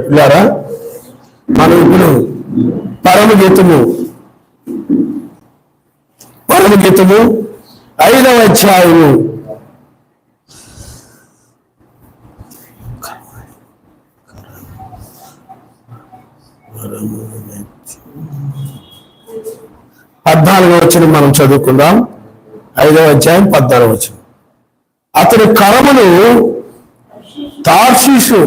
పిల్లారా, మనం ఇప్పుడు పరమగీతము 5వ అధ్యాయము 14వ వచనం మనం చదువుకుందాం. 5వ అధ్యాయం 14వ వచనం. అతని కరములు తార్షీషు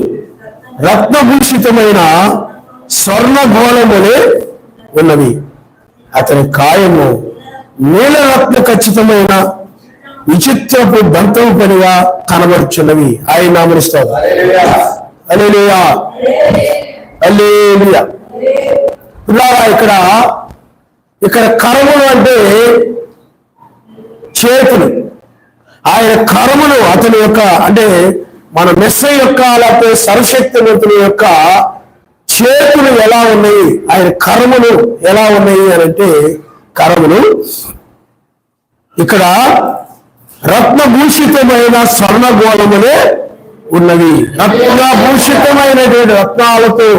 రత్నభూషితమైన స్వర్ణ గోళములే ఉన్నవి. అతని కాయము నీలరత్న ఖచ్చితమైన విచిత్రపు దంతము పనిగా కనబడుచున్నవి. ఆయన నామముస్తాడు. హల్లెలూయా, హల్లెలూయా. ఇక్కడ కరములు అంటే చేతులు. ఆయన కరములు అతని యొక్క అంటే మన మెస్సయ్య యొక్క లేకపోతే సర్వశక్తివంతుని యొక్క చేతులు ఎలా ఉన్నాయి, ఆయన కరములు ఎలా ఉన్నాయి అని అంటే, కరములు ఇక్కడ రత్నభూషితమైన స్వర్ణగోళములే ఉన్నవి. రత్నభూషితమైనటువంటి రత్నాలతో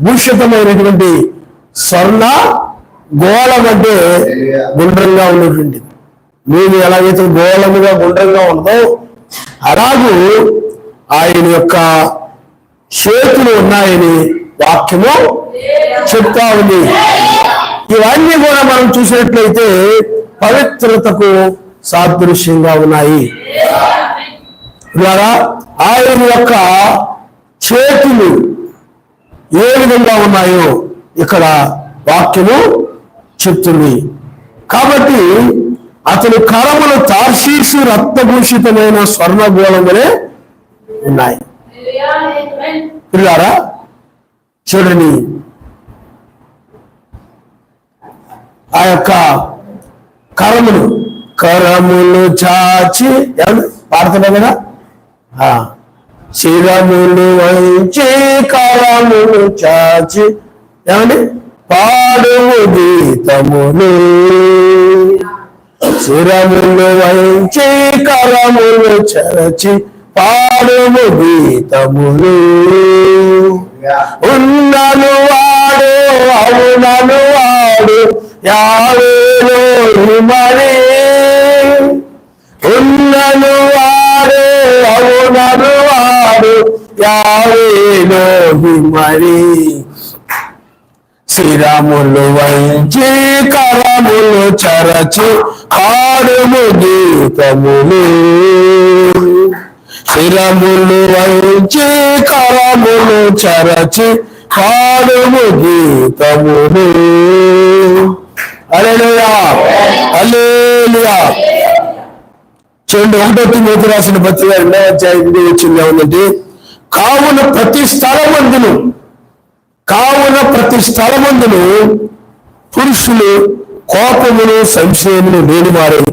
భూషితమైనటువంటి స్వర్ణ గోళం అంటే గుండ్రంగా ఉన్నటువంటి, మీరు ఎలాగైతే గోళముగా గుండ్రంగా ఉన్నదో అలాగూ ఆయన యొక్క చేతులు ఉన్నాయని వాక్యము చెప్తా ఉంది. ఇవన్నీ కూడా మనం చూసినట్లయితే పవిత్రతకు సాదృశ్యంగా ఉన్నాయి. ద్వారా ఆయన యొక్క చేతులు ఏ విధంగా ఉన్నాయో ఇక్కడ వాక్యము చెప్తుంది. కాబట్టి అతని కరములు తార్షీషు రక్తభూషితమైన స్వర్ణగోళములే ఉన్నాయి. పిల్లారా చూడండి, ఆ యొక్క కరములు చాచి పాడుతున్నాం కదా, శిరములు వంచి కరములు చాచి ఏమండి పాడుము గీతములు. శిరములు వంచి కరములు చరచి పాడుము గీతములు. ఉన్నను వాడు అవునను వాడు యావేలో మరి. ఉన్నను వాడు అవునను వాడు యావేలో మరి. శిరములు వంచి కరములు చరచి పాడుము గీతములు. శిరములు వంచి కరములు చరచి పాడుము గీతములు. హల్లెలూయా, హల్లెలూయా. చూడండి, 1 తిమోతి రాసిన పత్రిక 2వ అధ్యాయం వచ్చింది ఏమంటే, కావున ప్రతి స్థలమందును పురుషులు కోపమును సంశయమును లేనివారై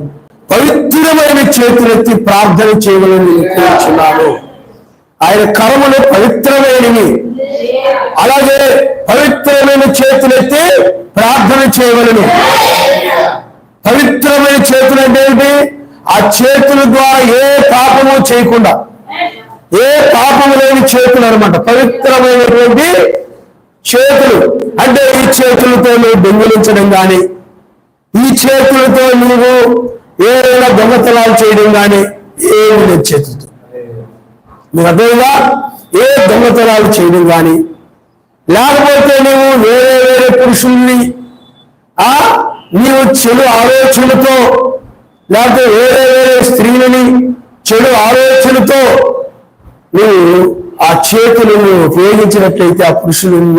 పవిత్రమైన చేతులెత్తి ప్రార్థన చేయమని కోరుచున్నాను. ఆయన కరములు పవిత్రమైనవి, అలాగే పవిత్రమైన చేతులెత్తి ప్రార్థన చేయవలను. పవిత్రమైన చేతులు అంటే ఏంటి? ఆ చేతుల ద్వారా ఏ పాపము చేయకుండా, ఏ పాపము లేని చేతులు అనమాట పవిత్రమైనటువంటి చేతులు. అంటే ఈ చేతులతో నువ్వు దొంగిలించడం కానీ, ఈ చేతులతో నువ్వు ఏదైనా దొంగతనాలు చేయడం కానీ ఏమి లేదు. చేతులతో నువ్వు అదేగా ఏ దొంగతనాలు చేయడం కానీ, లేకపోతే నువ్వు వేరే పురుషుల్ని నీవు చెడు ఆలోచనలతో, లేకపోతే వేరే స్త్రీలని చెడు ఆలోచనలతో నువ్వు ఆ చేతులను ఉపయోగించినట్లయితే ఆ పురుషులను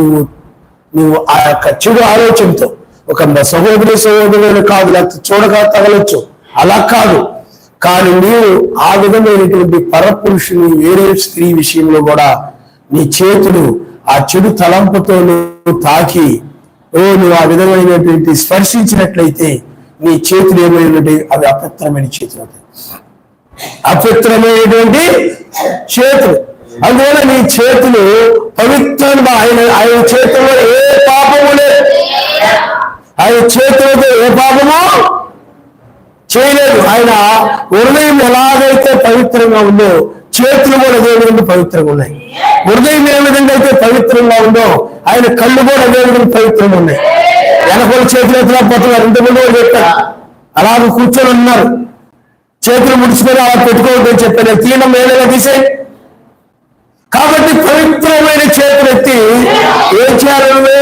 నువ్వు ఆ యొక్క చెడు ఆలోచనతో ఒక సహోదరులను కాదు, లేకపోతే చూడక తగలొచ్చు, అలా కాదు. కానీ నీవు ఆ విధమైనటువంటి పరపురుషుని వేరే స్త్రీ విషయంలో కూడా నీ చేతులు ఆ చెడు తలంపుతో నువ్వు తాకి నువ్వు ఆ విధమైనటువంటి స్పర్శించినట్లయితే నీ చేతులు ఏమైనటువంటి అవి అపవిత్రమైన చేతులు అవుతాయి, అపవిత్రమైనటువంటి చేతులు. అందువల్ల నీ చేతులు పవిత్రంగా ఆయన చేతుల్లో ఏ పాపము లేదు, ఆయన చేతులతో ఏ పాపము చేయలేదు. ఆయన హృదయం ఎలాగైతే పవిత్రంగా ఉందో చేతులు కూడా దేవుడి నుండి పవిత్రంగా ఉన్నాయి. హృదయం ఏ విధంగా అయితే పవిత్రంగా ఉందో ఆయన కళ్ళు కూడా అదే విధంగా పవిత్రంగా ఉన్నాయి. వెనకోళ్ళు చేతులు ఎత్తలేకపోతున్నారు, ఇంతకుముందు వాళ్ళు చెప్పారు అలాగ కూర్చొని ఉన్నారు, చేతులు ముడుచుకొని అలా పెట్టుకోవద్దని చెప్పాను, తీయడం ఏదైనా తీసే. కాబట్టి పవిత్రమైన చేతులు ఎత్తి ఏం చేయాలని?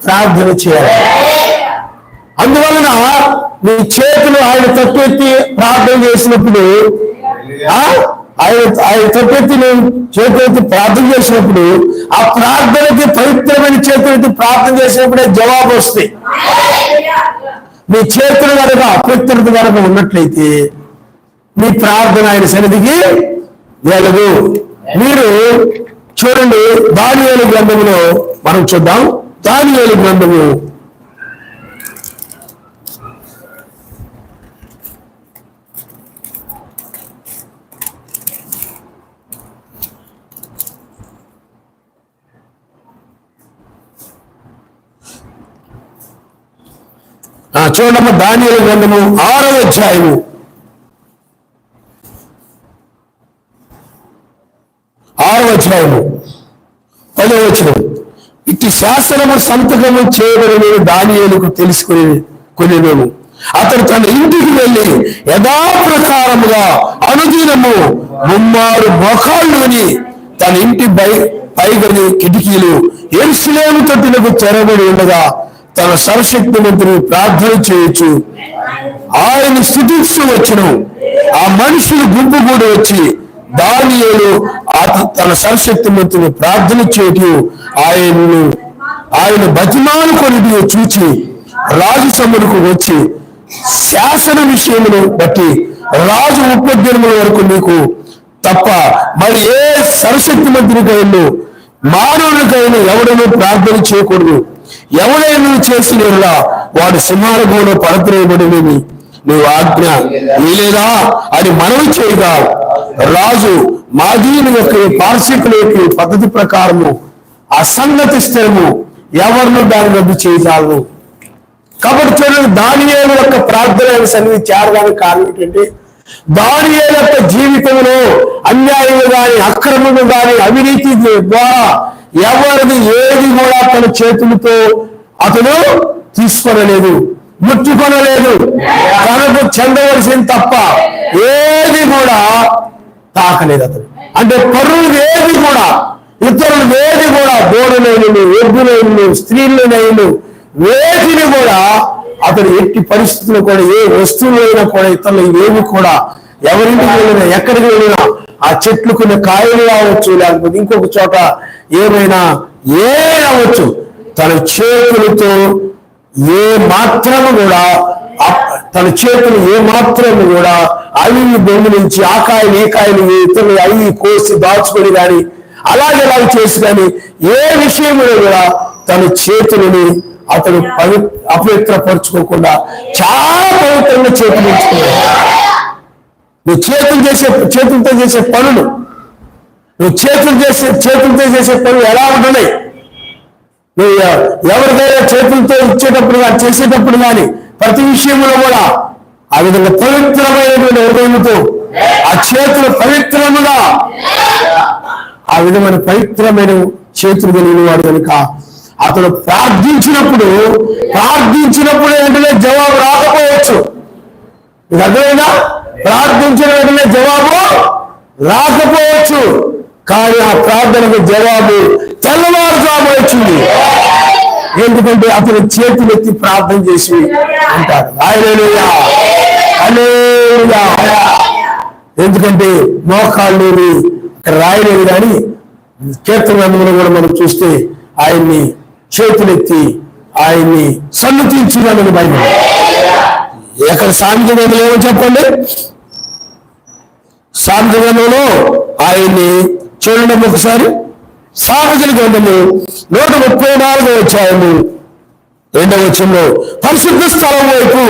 ప్రార్థన చేయాలి. అందువలన నీ చేతులు ఆయన తప్పు ఎత్తి ప్రార్థన చేసినప్పుడు, ఆయన తప్పెత్తి నువ్వు చేతులు ఎత్తి ప్రార్థన చేసినప్పుడు, ఆ ప్రార్థనకి పవిత్రమైన చేతులు ఎత్తి ప్రార్థన చేసినప్పుడే జవాబు వస్తాయి. మీ చేతులు కనుక అపవిత్రత కనుక ఉన్నట్లయితే మీ ప్రార్థన ఆయన సన్నిధికి వెళ్ళదు. మీరు చూడండి, దానియేలు గ్రంథములో మనం చూద్దాం. దానియేలు గ్రంథము 6వ దానియేలు గ్రంథము 6వ అధ్యాయము 10వ వచనం. ఇట్టి శాసనము సంతకము చేయబడిన దానియేలుకు తెలుసుకొనేను. అతడు తన ఇంటికి వెళ్ళి యథాప్రకారముగా అనుదినము 3 మోకాళ్ళుని తన ఇంటి పైగని కిటికీలు యెరూషలేము తట్టులకు తెరబడి ఉండగా తన సర్వశక్తిమంతుని ప్రార్థన చేయొచ్చు. ఆయన స్తుతిస్తూ వచ్చును. ఆ మనుషులు గుంపు కూడా వచ్చి దానియేలు తన సర్వశక్తిమంతుని ప్రార్థన చేయటం ఆయన బతిమాలు కొనిటి చూచి రాజు సమ్మునకు వచ్చి, శాసన విషయమును బట్టి రాజు ఉపద్రవముల వరకు నీకు తప్ప మరి ఏ సర్వశక్తిమంతునికైనా మానవునికైనా ఎవడనూ ప్రార్థన చేయకూడదు. ఎవడైనా చేసిన వాడు సింహారభంలో పడద్రోయబడినని నువ్వు ఆజ్ఞ లేదా అని మనవి చేయగా, రాజు మాదీయుల యొక్క పార్శ్వికుల యొక్క పద్ధతి ప్రకారము ఆ సంగతి స్థిరము ఎవరిని దాని రద్దు చేయగలరు. కాబట్టి చూడండి, దానియేలు యొక్క ప్రార్థన సన్నిధి చేరడానికి కారణం ఏంటంటే, దానియేలు యొక్క జీవితంలో అన్యాయము గాని అక్రమము గాని అవినీతి ద్వారా ఎవరిది ఏది కూడా తన చేతులతో అతను తీసుకొనలేదు, ముట్టుకొనలేదు. తనకు చెందవలసింది తప్ప ఏది కూడా తాకలేదు అతను. అంటే పరువులు ఏది కూడా, ఇతరులు ఏది కూడా, గోడలైనను ఎద్దులైనను స్త్రీలైనను వేటిని కూడా అతను ఎట్టి పరిస్థితుల్లో కూడా ఏ వస్తువులైనా కూడా ఇతరులు ఇవేమి కూడా ఎవరింటికి వెళ్ళినా ఎక్కడికి వెళ్ళినా ఆ చెట్లు కొన్ని కాయలు కావచ్చు, లేకపోతే ఇంకొక చోట ఏమైనా అవ్వచ్చు, తన చేతులతో ఏ మాత్రము కూడా అవి దొంగిలించి ఆ కాయలు ఏ కాయలు ఇతరులు అవి కోసి దాచుకొని కానీ అలాగే చేసి కానీ ఏ విషయంలో కూడా తన చేతులని అతను అపవిత్రపరుచుకోకుండా చాలా పవిత్రంగా చేతులు ఉంచుకున్నాడు. నువ్వు చేతులతో చేసే పనులు, చేతులతో చేసే పనులు ఎలా ఉంటున్నాయి? నువ్వు ఎవరికైనా చేతులతో ఇచ్చేటప్పుడు కానీ చేసేటప్పుడు కానీ ప్రతి విషయంలో కూడా ఆ విధంగా పవిత్రమైనటువంటి హృదయంతో ఆ చేతులు పవిత్రముగా ఆ విధమైన పవిత్రమైన చేతులు కలిగిన వాడు కనుక అతను ప్రార్థించినప్పుడు వెంటనే జవాబు రాకపోవచ్చు. మీకు అర్థమైందా? ప్రార్థించిన వెంటనే జవాబు రాకపోవచ్చు, కానీ ఆ ప్రార్థనకు జవాబు తెల్లవారుజాము వచ్చింది. ఎందుకంటే అతను చేతులు ఎత్తి ప్రార్థన చేసి అంటాడు హల్లెలూయా, హల్లెలూయా. ఎందుకంటే మోకాళ్ళు రాయలేదు, కానీ కీర్తనలో కూడా మనం చూస్తే ఆయన్ని చేతులెత్తి ఆయన్ని సన్నుతించినని బైబిల్. ఎక్కడ సామెత గ్రంథంలో ఏమో చెప్పండి, సామెత గ్రంథంలో ఆయన్ని చూడండి ఒకసారి. సామెతల గ్రంథము 134వ అధ్యాయము 2వ వచనంలో, పరిశుద్ధ స్థలం వైపు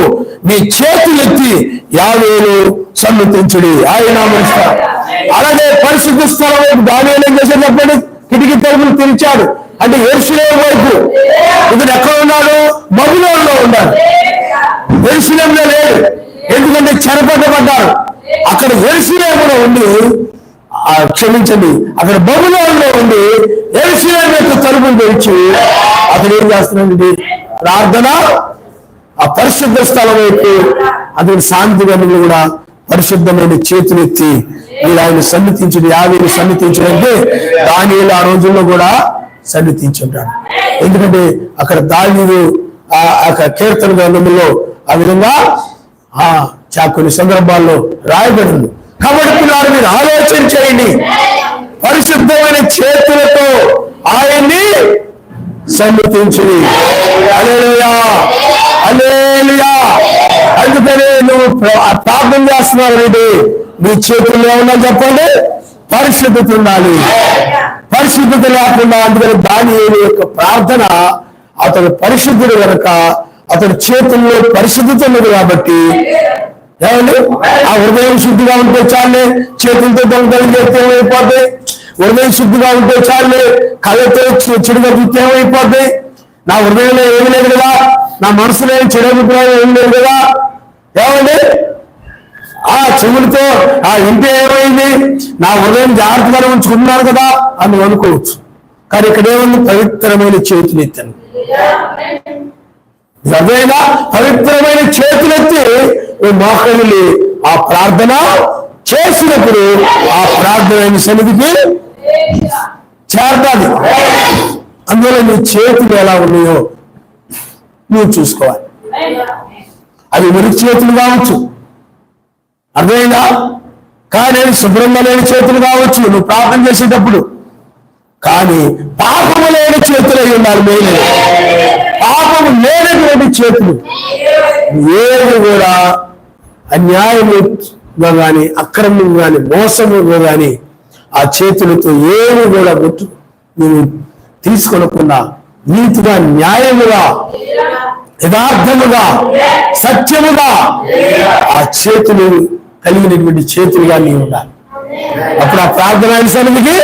మీ చేతులెత్తి యావేలు సన్నుతించుడి ఆయన. అలాగే పరిశుద్ధ స్థలం వైపు దానియేలు ఏం చేశాడు చెప్పండి? కిటికీ తలుపులు తెరిచాడు. అంటే యెరూషలేము వైపు. ఇతను ఎక్కడ ఉన్నాడు? బబులోనులో ఉన్నాడు, యెరూషలేములో లేడు. ఎందుకంటే చెరపట్టబడ్డాడు. అక్కడ యెరూషలేములో ఉండి క్షమించండి, అక్కడ బబులోనులో ఉండి యెరూషలేము యొక్క తలుపులు తెరిచి అతను ఏం చేస్తున్నాడండి? ప్రార్థన ఆ పరిశుద్ధ స్థలం వైపు అతని శాంతిగనులు కూడా పరిశుద్ధమైన చేతులు ఎత్తి మీరు ఆయన సన్నిధించండి, యావేలు సన్నిధించడంటే దానియేలు ఆ రోజుల్లో కూడా సన్నిధించుంటాడు. ఎందుకంటే అక్కడ దావీదు ఆ కీర్తన గ్రంథంలో ఆ విధంగా కొన్ని సందర్భాల్లో రాయబడింది. కాబట్టి పిల్లలు మీరు ఆలోచన చేయండి, పరిశుద్ధమైన చేతులతో ఆయన్ని సన్నిధించింది. హల్లెలూయా, హల్లెలూయా. అందుకనే నువ్వు ప్రార్థన చేస్తున్నావు ఏంటి? నీ చేతుల్లో ఉండాలి చెప్పండి, పరిశుద్ధత ఉండాలి. పరిశుద్ధత లేకుండా అందుకని దానియేలు యొక్క ప్రార్థన, అతడు పరిశుద్ధుడు కనుక అతడి చేతుల్లో పరిశుద్ధత ఉన్నది కాబట్టి ఏమండి ఆ హృదయం శుద్ధిగా ఉంటే చాలే, చేతులతో దొంగతనం చేస్తే ఏమైపోద్ది? హృదయం శుద్ధిగా ఉంటే చాలే, కళ్ళతో చెడుగా చూస్తే ఏమైపోద్ది? నా హృదయంలో ఏమి లేదు కదా, నా మనసులో చెడు అభిప్రాయం ఏమి లేదు కదా. ఏమండి ఆ చెవులతో ఆ ఇంటే ఏమైంది, నా హృదయం జాగ్రత్తగా ఉంచుకున్నారు కదా అని అనుకోవచ్చు. కానీ ఇక్కడ ఏముంది? పవిత్రమైన చేతులు ఎత్తాను. అదేగా పవిత్రమైన చేతులెత్తి మోకరిల్లి ఆ ప్రార్థన చేసినప్పుడు ఆ ప్రార్థన సన్నిధికి చేరతాది. అందువల్ల నీ చేతులు ఎలా ఉన్నాయో నువ్వు చూసుకోవాలి. అవి మురికి చేతులు కావచ్చు, అర్థమైందా? కానీ శుభ్రంగా లేని చేతులు కావచ్చు నువ్వు ప్రార్థన చేసేటప్పుడు. కానీ పాపము లేని చేతులు అయి ఉండాలి. మెయిన్ పాపము లేనటువంటి చేతులు ఏది కూడా అన్యాయముగా కానీ అక్రమం కానీ మోసముగా కానీ ఆ చేతులతో ఏమి కూడా నువ్వు తీసుకొనకుండా నీతిగా, న్యాయముగా, యథార్థముగా, సత్యముగా ఆ చేతులు కలిగినటువంటి చేతులుగా నీవు ఉండాలి. అప్పుడు ఆ ప్రార్థన సన్నిధికి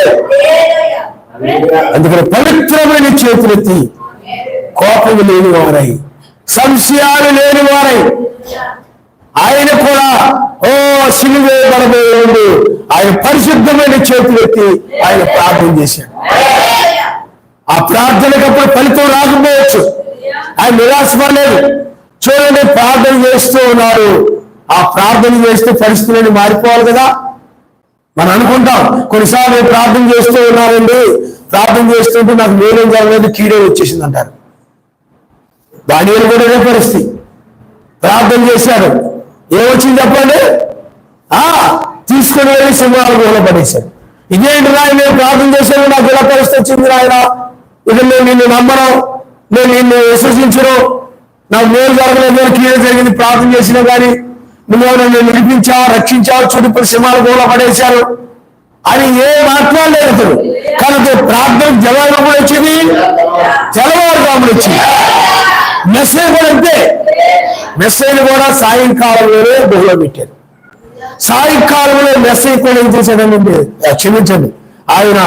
అందుకని పవిత్రమైన చేతులెత్తి కోపము లేని వారై, సంశయాలు లేని వారై ఆయన కూడా సిలువ వేయబడబోయేవాడు ఆయన పరిశుద్ధమైన చేతులెత్తి ఆయన ప్రార్థన చేశాడు. ఆ ప్రార్థనకు అప్పుడు ఫలితం రాకపోవచ్చు, ఆయన నిరాశపడలేదు. చూడండి, ప్రార్థన చేస్తూ ఉన్నారు. ఆ ప్రార్థన చేస్తూ పరిస్థితులను మారిపోవాలి కదా. మనం అనుకుంటాం కొన్నిసార్లు ప్రార్థన చేస్తూ ఉన్నారండి, ప్రార్థన చేస్తుంటే నాకు మేలేం జరగలేదు, కీడే వచ్చేసింది అంటారు. దానియేలు కూడా అదే పరిస్థితి. ప్రార్థన చేశాడు, ఏమొచ్చింది చెప్పండి? తీసుకుని వెళ్ళి సింహాలు గోల పడేశాడు. ఇదేంటి రాయి, నేను ప్రార్థన చేశాను నాకు ఎలా పరిస్థితి వచ్చింది రాయన, ఇక నేను నిన్ను నమ్మను, నేను నిన్ను విశ్వసించను, నాకు మేలు జరగలేదు, నేను కీడే జరిగింది, ప్రార్థన చేసినా కానీ నువ్వు నన్ను విడిపించావు, రక్షించావు, చుట్టుపక్కల సింహాలు గోల పడేశారు అని ఏ మాట్లాడలేదు అతడు. కానీ ప్రార్థన జవాబు కూడా వచ్చింది, తెల్లవారుజామున వచ్చింది. మెసేజ్ కూడా అంతే. మెసేజ్ కూడా సాయంకాలంలోనే గుహలో పెట్టారు. సాయంకాలంలో మెసేజ్ కూడా ఏం చేశాడనండి, క్షమించండి, ఆయన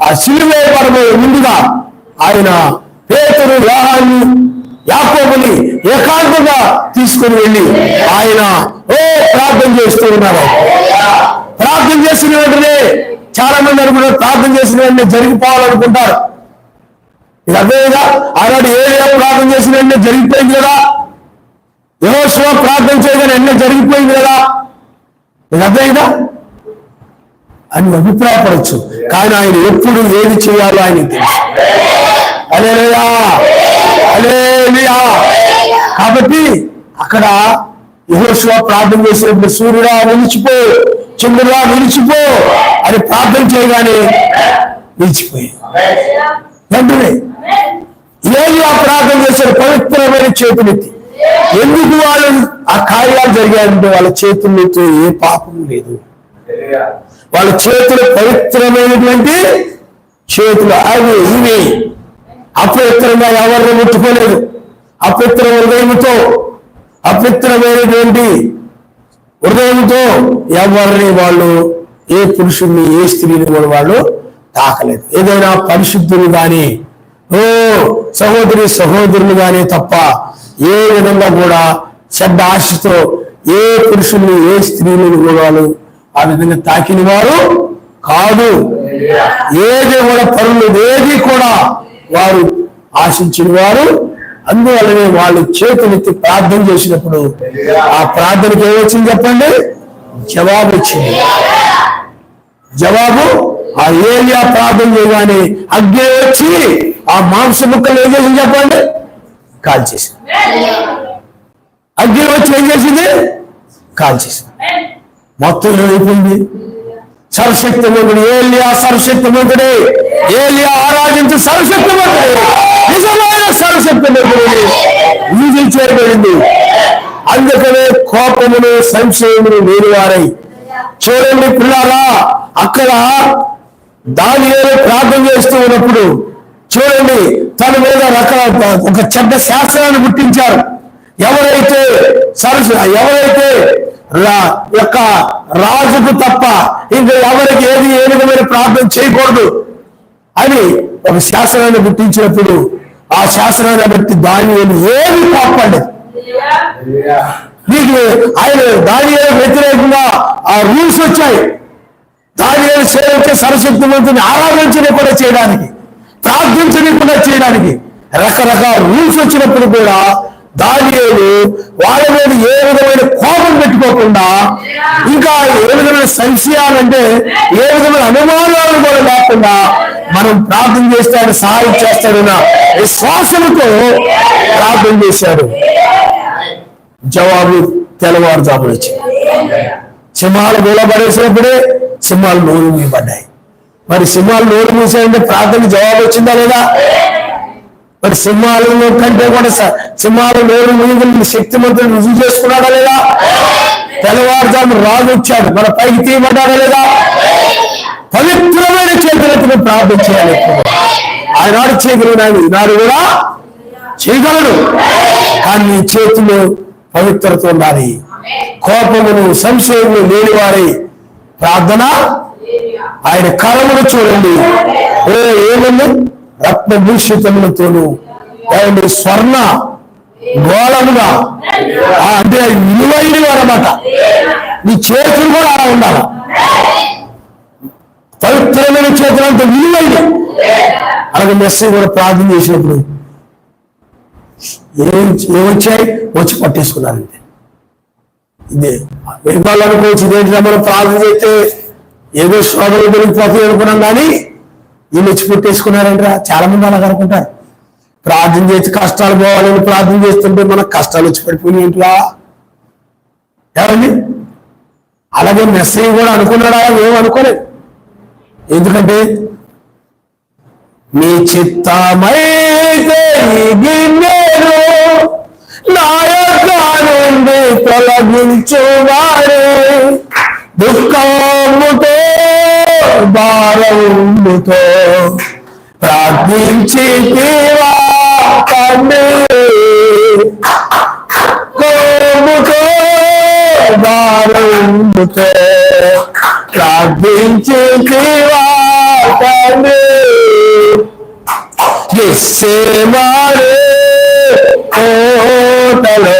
ఆ సిలువ వేయబడబోయే ముందుగా ఆయన పేతురు, యోహాను, యాకోబుని ఏకాంతంగా తీసుకుని వెళ్ళి ఆయన ప్రార్థన చేస్తూ ఉన్నారు. ప్రార్థన చేసిన వెంటనే చాలా మంది అనుకుంటారు ప్రార్థన చేసిన వెంటనే జరిగిపోవాలనుకుంటారు. ఇది అదేగా ఆనాడు ఏరియా ప్రార్థన చేసిన వెంటనే జరిగిపోయింది కదా, యెహోషువ ప్రార్థన చేయగానే వెంటనే జరిగిపోయింది కదా, ఇది అదేగా అని అభిప్రాయపడచ్చు. కానీ ఆయన ఎప్పుడు ఏది చేయాలో ఆయనకి తెలుసు. హల్లెలూయా, హల్లెలూయా. కాబట్టి అక్కడ యెహోషువ ప్రార్థన చేసినప్పుడు సూర్యుడా నిలిచిపో, చంద్రుడా నిలిచిపో అని ప్రార్థన చేయగానే నిలిచిపోయి వెంటనే ఏది ఆ ప్రార్థన చేశారు? పవిత్రమైన చేతులెత్తి. ఎందుకు వాళ్ళు ఆ కార్యాలు జరిగాయంటే వాళ్ళ చేతులతో ఏ పాపం లేదు, వాళ్ళ చేతులు పవిత్రమైనటువంటి చేతులు. అవి ఇవి అపవిత్రంగా ఎవరిని ముట్టుకోలేదు. అపవిత్ర హృదయంతో, అపవిత్రమైనటువంటి హృదయంతో ఎవరిని వాళ్ళు, ఏ పురుషుడిని ఏ స్త్రీని కూడా వాళ్ళు తాకలేదు. ఏదైనా పరిశుద్ధులు కానీ సహోదరులు కానీ తప్ప ఏ విధంగా కూడా చెడ్డ ఆశతో ఏ పురుషుల్ని ఏ స్త్రీలను కూడా వాళ్ళు ఆ విధంగా తాకిన వారు కాదు. ఏది కూడా పరులు ఏది కూడా వారు ఆశించిన వారు. అందువల్లనే వాళ్ళు చేతులెత్తి ప్రార్థన చేసినప్పుడు ఆ ప్రార్థనకి ఏమొచ్చింది చెప్పండి? జవాబు వచ్చింది. జవాబు ఆ ఏలియా ప్రార్థన చేయగానే అగ్ని వచ్చి ఆ మాంస ముక్కలు ఏం చేసింది చెప్పండి? కాల్చేసింది. అగ్ని వచ్చి ఏం చేసింది? కాల్చేసింది. మొత్తం అయిపోయింది. సర్వశక్తిమంతుడు ఏలియా, సర్వశక్తిమంతుడే. ఏలియా ఆరాధించి సర్వశక్తిమంతుడే, నిజమైన సర్వశక్తిమంతుడే వీధులు చేరబడింది. అందుకనే కోపమును సంశయమును లేని వారై. చూడండి పిల్లారా, అక్కడ దానియేలు ప్రార్థన చేస్తూ ఉన్నప్పుడు చూడండి తన మీద ఒక చెడ్డ శాస్త్రాన్ని పుట్టించారు. ఎవరైతే యొక్క రాజుకు తప్ప ఇంకా ఎవరికి ఏ విధమైన ప్రార్థన చేయకూడదు అని ఒక శాస్త్రాన్ని పుట్టించినప్పుడు ఆ శాస్త్రాన్ని బట్టి దానియేలు ఏమి కోప్పడలేదు. నీకు ఆయన దానియేలు వ్యతిరేకంగా ఆ రూల్స్ వచ్చాయి. దానియేలు సేవించే సర్వశక్తిమంతుని ఆరాధించని కూడా చేయడానికి, ప్రార్థించని కూడా చేయడానికి రకరకాల రూల్స్ వచ్చినప్పుడు కూడా దానియేలు వాళ్ళ మీద ఏ విధమైన కోపం పెట్టుకోకుండా, ఇంకా ఏ విధమైన సంశయాలంటే ఏ విధమైన అనుమానాలు కూడా లేకుండా మనం ప్రార్థన చేస్తే ఆయన సహాయం చేస్తాడన్న విశ్వాసంతో ప్రార్థన చేశాడు. జవాబు తెల్లవారుజామున వచ్చింది. సింహాలు గోలబడేసినప్పుడే సింహాలు నోరు మూయబడ్డాయి. మరి సింహాలు నోరు మూసాయంటే ప్రార్థనకి జవాబు వచ్చిందా లేదా? మరి సింహాలలో కంటే కూడా సింహాలు నోరు మూయగలిగిన శక్తిమంతుడు రుజువు చేసుకున్నాడా లేదా? తెల్లవారుజామున రాజు వచ్చాడు, మన పైకి తీయబడ్డాడా లేదా? పవిత్రమైన చేతులతో ప్రార్థన చేయాలి. ఆనాడు చేయగలిగినాడు, ఈనాడు కూడా చేయగలడు. కానీ చేతులు పవిత్రత ఉండాలి. కోపమును సంశయమును లేని వారి ప్రార్థన. ఆయన కరమును చూడండి, ఏమన్నా రత్నభూషితములతోను ఏమండి స్వర్ణ గోళముగా, అంటే విలువైనవి అన్నమాట. నీ చేతులు కూడా అలా ఉండాలి. పవిత్రమైన చేతులు అంత విలువైన. అలాగే మెస్సేజ్ కూడా ప్రార్థన చేసినప్పుడు ఏమొచ్చాయి? వచ్చి పట్టేసుకున్నారంటే ఇదే విభాగాలనుకోవచ్చు. ఇదేంటి మనం ప్రార్థన చేస్తే ఏదో శోధనలు దొరికిపోతాయి అనుకున్నాం, కానీ వీళ్ళు వచ్చి పుట్టేసుకున్నారంటారా? చాలా మంది అలాగ అనుకుంటారు. ప్రార్థన చేసి కష్టాలు పోవాలని ప్రార్థన చేస్తుంటే మనకు కష్టాలు వచ్చి పడిపోయి ఏంటిలా ఎవరండి? అలాగే మెస్సేజ్ కూడా అనుకున్నాడా? ఏమనుకోలేదు. ఎందుకంటే నీ చిత్తమైతే నా యొక్క నుండి తొలగించువాడే, దుఃఖముతో భారముతో ప్రార్థించి కోముతో భారముతో ప్రార్థించి కోటలో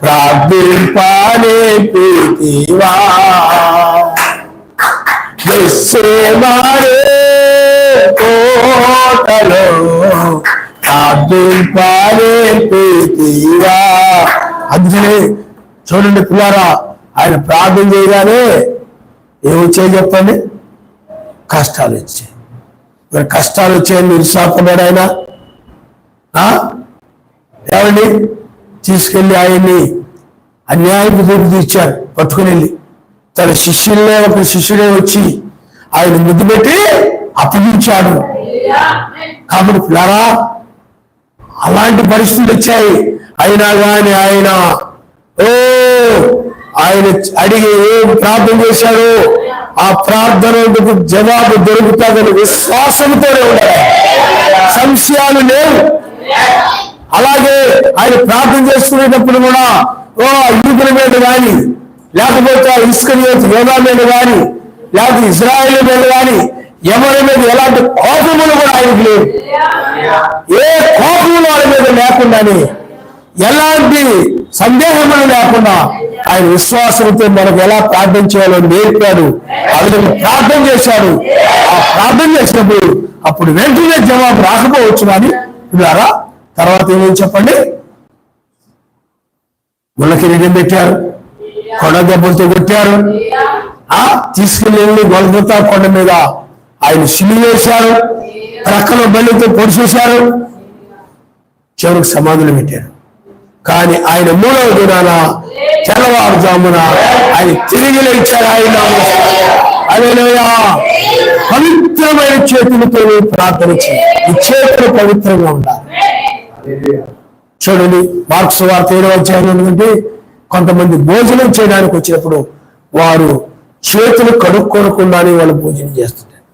ప్రార్థింపానే ప్రీతివా, కోటలో ప్రార్థింపానే ప్రీతివా. అందుకనే చూడండి పిల్లారా, ఆయన ప్రార్థన చేయగానే ఏమొచ్చాయి చెప్పండి? కష్టాలు వచ్చాయి. మరి కష్టాలు వచ్చాయని నిరుత్సాహపడ్డాడు ఆయన. ఏమండి తీసుకెళ్ళి ఆయన్ని అన్యాయపు తీర్పు తీర్చారు. పట్టుకుని వెళ్ళి తన శిష్యులే ఒక శిష్యుడే వచ్చి ఆయన ముద్దు పెట్టి అప్పగించాడు. కాబట్టి పిల్లారా, అలాంటి పరిస్థితులు వచ్చాయి. అయినా కానీ ఆయన అడిగి ఏం ప్రార్థన చేశాడు, ఆ ప్రార్థనకు జవాబు దొరుకుతుందని విశ్వాసంతోనే ఉండాలి. సంశయాలు లేవు. అలాగే ఆయన ప్రార్థన చేసుకునేటప్పుడు కూడా యూదుల మీద కానీ, లేకపోతే ఇస్కరియోతు యోధా మీద కానీ, లేకపోతే ఇజ్రాయేల్ మీద కానీ ఎవరి మీద ఎలాంటి కోపములు కూడా ఆయనకు లేవు. ఏ కోపములు వాళ్ళ మీద లేకుండానే, ఎలాంటి సందేహములు లేకుండా ఆయన విశ్వాసంతో మనకు ఎలా ప్రార్థన చేయాలో నేర్పాడు. ఆ విధంగా ప్రార్థన చేశాడు. ఆ ప్రార్థన చేసినప్పుడు అప్పుడు వెంటనే జవాబు రాకపోవచ్చు. కానీ పిల్లారా తర్వాత ఏమని చెప్పండి, ముళ్ళ కిరీటం పెట్టారు, కొండ దెబ్బలతో కొట్టారు, తీసుకెళ్ళి గొల్గొతా కొండ మీద ఆయన సిలువ వేశారు, ప్రక్కలో బలితో పొడిచేశారు, చివరికి సమాధులు పెట్టారు. కానీ ఆయన 3వ దినాన తెల్లవారుజామున ఆయన తిరిగి లేచారు. ఆయన హల్లెలూయా. పవిత్రమైన చేతులతో ప్రార్థన చేయాలి. ఈ చేతులు పవిత్రంగా ఉండాలి. చూడండి, మార్కు సువార్త 7వ అధ్యాయం ఎందుకంటే కొంతమంది భోజనం చేయడానికి వచ్చినప్పుడు వారు చేతులు కడుక్కోనకుండానే వాళ్ళు భోజనం చేస్తుంటారు.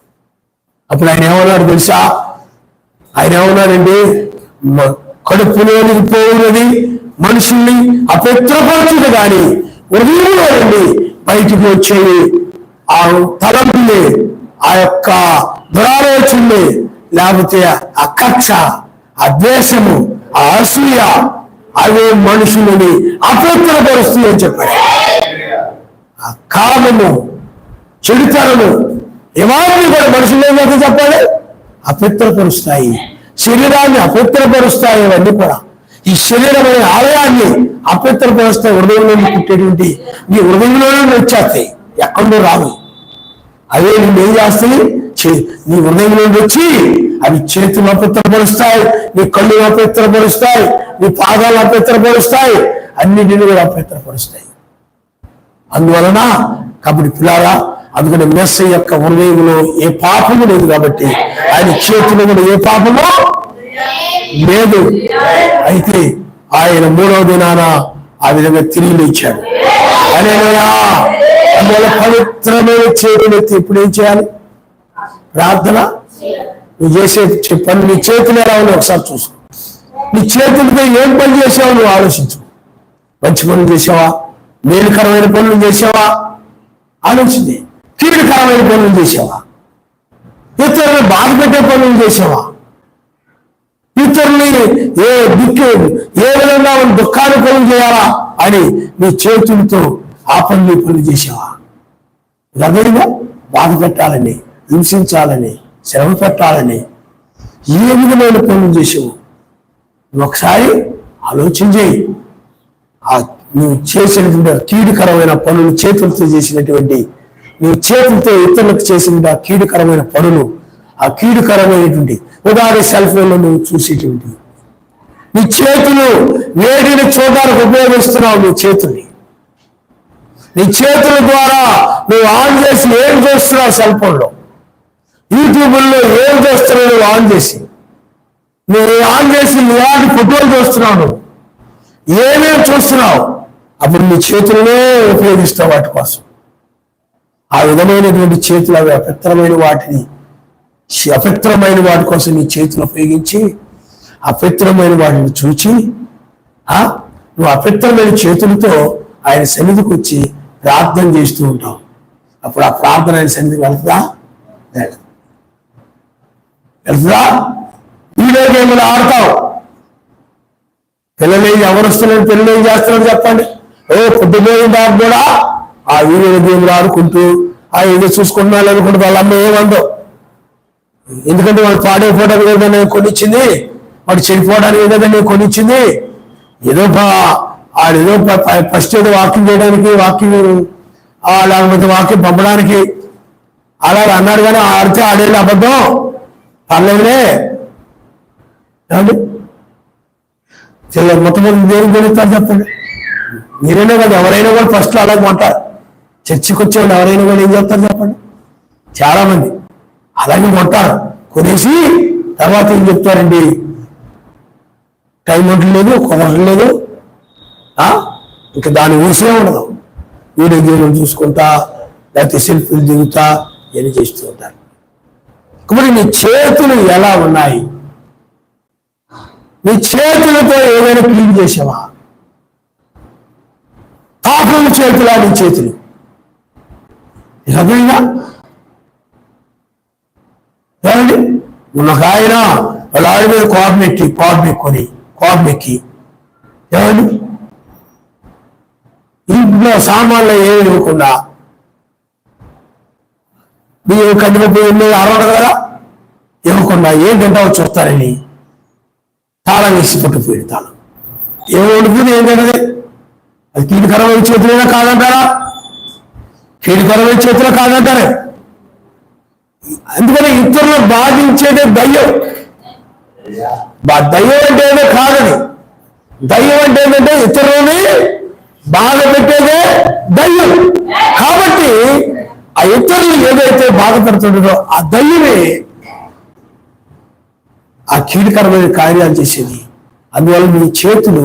అప్పుడు ఆయన ఏమన్నాడు తెలుసా? ఆయన ఏమన్నాడండి, కడుపులోనికి పోవున్నది మనుషుల్ని అపవిత్రపరచుడు కానీ హృదయంలో నుండి బయటికి వచ్చేవి ఆ తలంపులే, ఆ యొక్క దురాలోచనలే, లేకపోతే ఆ కక్ష, ఆ ద్వేషము, ఆ అసూయ, అవే మనుషులని అపవిత్రపరుస్తుంది అని చెప్పాడు. ఆ కామము, చెడుతనము ఇవన్నీ కూడా మనుషులు ఏమైతే చెప్పాలి, అపవిత్రపరుస్తాయి. శరీరాన్ని అపవిత్రపరుస్తాయి. ఇవన్నీ కూడా ఈ శరీరమైన ఆలయాన్ని అపవిత్రపరుస్తాయి. హృదయంలో పుట్టేటువంటి నీ హృదయంలోనే వచ్చేస్తాయి, ఎక్కడో రావు. అవే నేను ఏం చేస్తాయి, నీ హృదయంలో వచ్చి అవి చేతులు అపవిత్రపరుస్తాయి, నీ కళ్ళు అపవిత్రపరుస్తాయి, నీ పాదాలు అపవిత్రపరుస్తాయి, అన్నిటిని కూడా అపవిత్రపరుస్తాయి. అందువలన కాబట్టి పిల్లారా, అందుకని మెస్సయ్య యొక్క హృదయంలో ఏ పాపము లేదు కాబట్టి ఆయన చేతిలో కూడా ఏ పాపము లేదు. అయితే ఆయన 3వ దినాన ఆ విధంగా తిరిగి లేచాడు. హల్లెలూయా. అందువల్ల పవిత్రమైన చేతులు ఎత్తి ఇప్పుడు ఏం చేయాలి? ప్రార్థన. నువ్వు చేసే పని, నీ చేతులు ఎలా ఉన్నావు ఒకసారి చూసుకో. నీ చేతులతో ఏం పని చేసావో నువ్వు ఆలోచించు. మంచి పనులు చేసావా? మేలుకరమైన పనులు చేసావా? ఆలోచించి. కీడుకరమైన పనులు చేసావా? ఇతరులను బాధ పెట్టే పనులు చేసావా? ఇతరుల్ని ఏ విధంగా దుఃఖాన్ని పనులు చేయాలా అని నీ చేతులతో ఆ పనులు చేసావా? గదరిగా బాధ పెట్టాలని, హింసించాలని, శ్రమ పెట్టాలని ఏ విధమైన పనులు చేసావు ఒకసారి ఆలోచన చేయి. నువ్వు చేసినటువంటి కీడుకరమైన పనులు, చేతులతో చేసినటువంటి, నువ్వు చేతులతో ఇతరులకు చేసిన కీడుకరమైన పనులు, ఆ కీడుకరమైనటువంటి ఉదాహరణ సెల్ ఫోన్లో నువ్వు చూసేటువంటి నీ చేతులు వేడిని చూడడానికి ఉపయోగిస్తున్నావు. నీ చేతుల ద్వారా నువ్వు ఆన్ చేసి ఏం చేస్తున్నావు? సెల్ ఫోన్లో యూట్యూబ్లో ఏం చేస్తున్నావు? నువ్వు ఆన్ చేసి ఇలాంటి ఫోటోలు చూస్తున్నావు. నువ్వు ఏమేమి చూస్తున్నావు? అప్పుడు నీ చేతులనే ఉపయోగిస్తావు వాటి కోసం. ఆ విధమైనటువంటి చేతులు, అవి అపవిత్రమైన వాటి కోసం నీ చేతులు ఉపయోగించి అపవిత్రమైన వాటిని చూచి నువ్వు అపవిత్రమైన చేతులతో ఆయన సన్నిధికి వచ్చి ప్రార్థన చేస్తూ ఉంటావు. అప్పుడు ఆ ప్రార్థన ఆయన సన్నిధికి వెళ్తుందా? వీడియో గేమ్లు ఆడతావు. పిల్లలు ఎవరు వస్తున్నారు, పిల్లలు ఏం చేస్తున్నారు చెప్పండి? పొద్దుపోయిన దాకా కూడా ఆ వీడియో గేమ్లు ఆడుకుంటూ ఏదో చూసుకుంటున్నారు అనుకుంటే వాళ్ళ అమ్మ ఏమందో. ఎందుకంటే వాళ్ళు పాడైపోవడానికి ఏదో నేను కొనిచ్చింది, వాడు చెడిపోవడానికి ఏదో నేను కొనిచ్చింది, ఏదో ఫస్ట్ ఏదో వాకింగ్ చేయడానికి, లేకపోతే వాకింగ్ పంపడానికి అలా అన్నాడు. కానీ ఆడితే ఆడేళ్ళు అబద్ధం పర్లేదులే. ఏమండి మొట్టమొదటి దేవుని కొనిస్తారు చెప్పండి? మీరైనా కదా, ఎవరైనా కూడా ఫస్ట్లో అలాగే కొంటారు. చర్చికి వచ్చేవాళ్ళు ఎవరైనా కూడా ఏం చేస్తారు చెప్పండి? చాలా మంది అలాగే కొంటారు. కొనేసి తర్వాత ఏం చెప్తారండి, టైం ఉండలేదు, కుదరలేదు, ఇంకా దాని ఊసే ఉండదు. వీడియో గేమ్లు చూసుకుంటా, లేకపోతే సెల్ఫీలు దిగుతా ఇవన్నీ చేస్తూ ఉంటారు. కాబట్టి నీ చేతులు ఎలా ఉన్నాయి? నీ చేతులతో ఏదైనా క్లీన్ చేసావా? పాపం చేతులా నీ చేతులు? నిజంగా ఏమండి, ఒక ఆయన వాళ్ళ ఆవిడ మీద కోపం ఎక్కి ఏమండి ఈ ఇంట్లో సామాన్లు ఏమి ఇవ్వకుండా బియ్యం కందిపప్పు ఎన్నో అరవడు కదా ఇవ్వకుండా ఏం తింటావో చూస్తారని తాళం వేసి పట్టుకుపోయింది. తాళం ఏమో వండుకుని ఏం తినది. అది కీడుకరమైన చేతులైనా కాదంటారా? కీడుకరమైన చేతిలో కాదంటారే. అందుకని ఇతరులు బాధించేదే దయ్యం. దయ్యం అంటే ఏదో కాదని. దయ్యం అంటే ఏంటంటే ఇతరులని బాధ పెట్టేదే దయ్యం. కాబట్టి ఆ ఇతరులు ఏదైతే బాధపడుతుండదో ఆ దయ్యమే ఆ కీడుకరమైన కార్యాలు చేసేది. అందువల్ల మీ చేతులు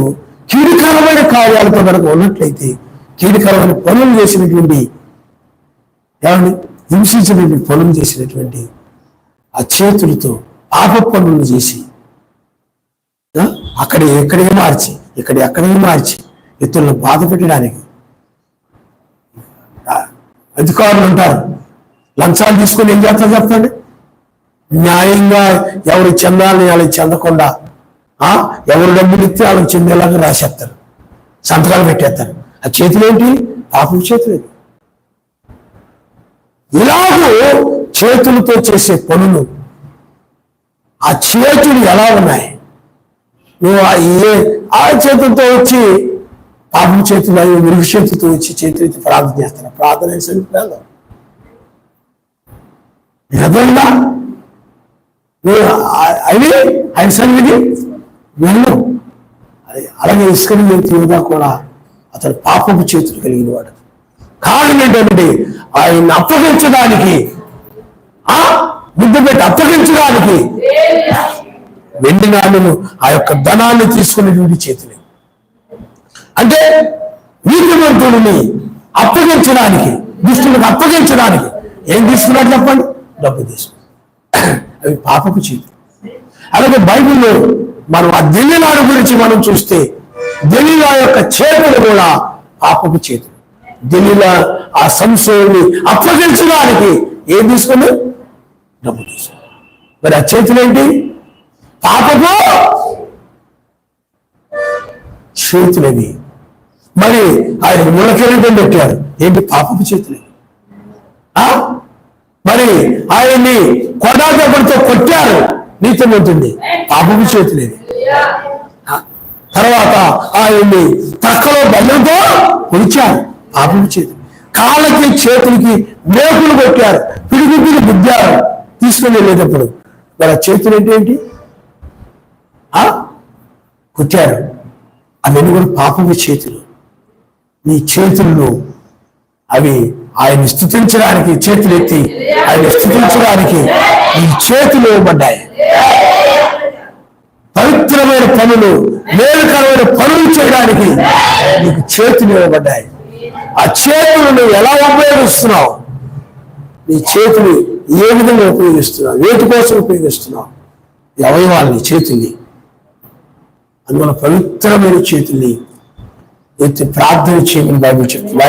కీడుకరమైన కార్యాలతో కనుక ఉన్నట్లయితే, కీడుకరమైన పనులు చేసినటువంటి ఏమని హింసించినటువంటి పనులు చేసినటువంటి ఆ చేతులతో పాప పనులు చేసి ఎక్కడే మార్చి ఎక్కడే మార్చి ఇతరులను బాధ పెట్టడానికి అధికారులు ఉంటారు. లంచాలు తీసుకొని ఏం చేస్తారు చెప్పండి? న్యాయంగా ఎవరు చెందాలని వాళ్ళకి చెందకుండా ఎవరు డబ్బులు ఇస్తే వాళ్ళకి చెందేలాగా రాసేస్తారు, సంతకాలు పెట్టేస్తారు. ఆ చేతులు ఏంటి? పాపం చేతులు. ఇలాగూ చేతులతో చేసే పనులు ఆ చేతులు ఎలా ఉన్నాయి? నువ్వు ఆ చేతులతో వచ్చి పాపం చేతులు అవి మురుగు చేతులతో వచ్చి చేతులైతే ప్రార్థన చేస్తాను. ప్రార్థన సరిపోయాను నిజంగా అవి ఆయన సన్నిధి వెళ్ళు. అలాగే ఇసుకని యోధా కూడా అతను పాపపు చేతులు కలిగిన వాడు. కారణం ఏంటంటే ఆయన అప్పగించడానికి ముద్దు పెట్టి అప్పగించడానికి వెండి నాణ్యము ఆ యొక్క ధనాన్ని తీసుకునేటువంటి చేతులే. అంటే నీతిమంతుడిని అప్పగించడానికి, దుష్టులకు అప్పగించడానికి ఏం తీసుకున్నాడు చెప్పండి? డబ్బు తీసుకున్నాడు. అవి పాపపు చేతులు. అలాగే బైబిల్లో మనం ఆ దెలీలా గురించి మనం చూస్తే దెలీలా యొక్క చేతులు కూడా పాపపు చేతులు. దెలీలా ఆ సంశయాన్ని అప్పగించడానికి ఏం తీసుకుని? డబ్బు తీసుకుని. మరి ఆ చేతులు ఏంటి? పాపపు చేతులవి. మరి ఆయన ముళ్ళకిరీటం పెట్టారు, ఏంటి? పాపపు చేతులవి. మరి ఆయన్ని కొడాదెబ్బలతో కొట్టారు, నీతిమంతుడిని, పాపపు చేతులేవి. తర్వాత ఆయన్ని తక్కలో బెల్లంతో పొడిచారు, పాపపు చేతులు. కాళ్ళకి చేతులకి మేకులు కొట్టారు, పిడిగుడ్డులు గుద్దారు తీసుకుని వెళ్ళేటప్పుడు. మరి ఆ చేతులు ఏంటి? కొట్టారు. అవన్నీ కూడా పాపపు చేతులు. నీ చేతుల్లో అవి ఆయన స్తుతించడానికి, చేతులు ఎత్తి ఆయన స్తుతించడానికి ఈ చేతులు ఇవ్వబడ్డాయి. పవిత్రమైన పనులు, మేలుకరమైన పనులు చేయడానికి నీకు చేతులు ఇవ్వబడ్డాయి. ఆ చేతులను ఎలా ఉపయోగిస్తున్నావు? నీ చేతులు ఏ విధంగా ఉపయోగిస్తున్నావు? వేటి కోసం ఉపయోగిస్తున్నావు? అవయవాల్ని, చేతుల్ని. అందువల్ల పవిత్రమైన చేతుల్ని ఎత్తి ప్రార్థన చేయమని బైబిల్ చెప్తుంది.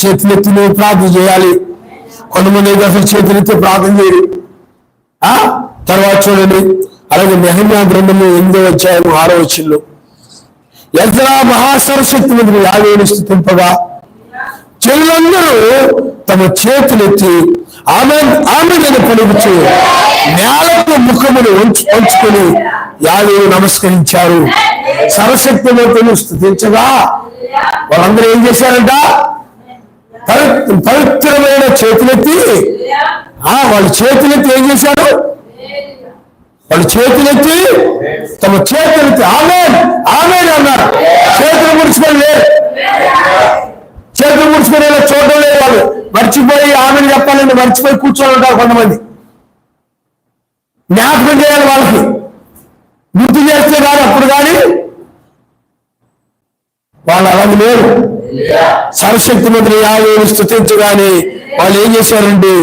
చేతులెత్తి నువ్వు ప్రార్థన చేయాలి. కొంతమంది అసలు చేతులెత్తి ప్రార్థన చేయరు. తర్వాత చూడండి, అలాగే నెహెమ్యా గ్రంథము 8వ అధ్యాయము 6వ వచనంలో ఎజ్రా మహాసరస్వతి మంత్రి యావేను స్తుతింపగా జనులందరూ తమ చేతులెత్తి ఆమెను పలుకుచు నేలకు ముఖమును వంచుకొని యావేను నమస్కరించారు. సరస్వతి మంత్రులు స్తుతించగా వాళ్ళందరూ ఏం చేశారంట? పవిత్రమైన చేతులెత్తి వాళ్ళు చేతులెత్తి ఏం చేశారు? వాళ్ళు చేతులెత్తి తమ చేతులెత్తి ఆమేన్ ఆమేన్ అన్నారు. చేతులు ముడుచుకొని లేదు, చేతులు ముడుచుకొని ఇలా చూడడం లేదు. వాళ్ళు మర్చిపోయి ఆమెను చెప్పాలని మర్చిపోయి కూర్చొని ఉంటారు కొంతమంది. జ్ఞాపకం చేయాలి, వాళ్ళకి గుర్తు చేస్తే కాదు అప్పుడు కానీ వాళ్ళు అలాగే లేరు. సరస్వతి మంత్రి యావేను స్తుతించగానే వాళ్ళు ఏం చేశారంటే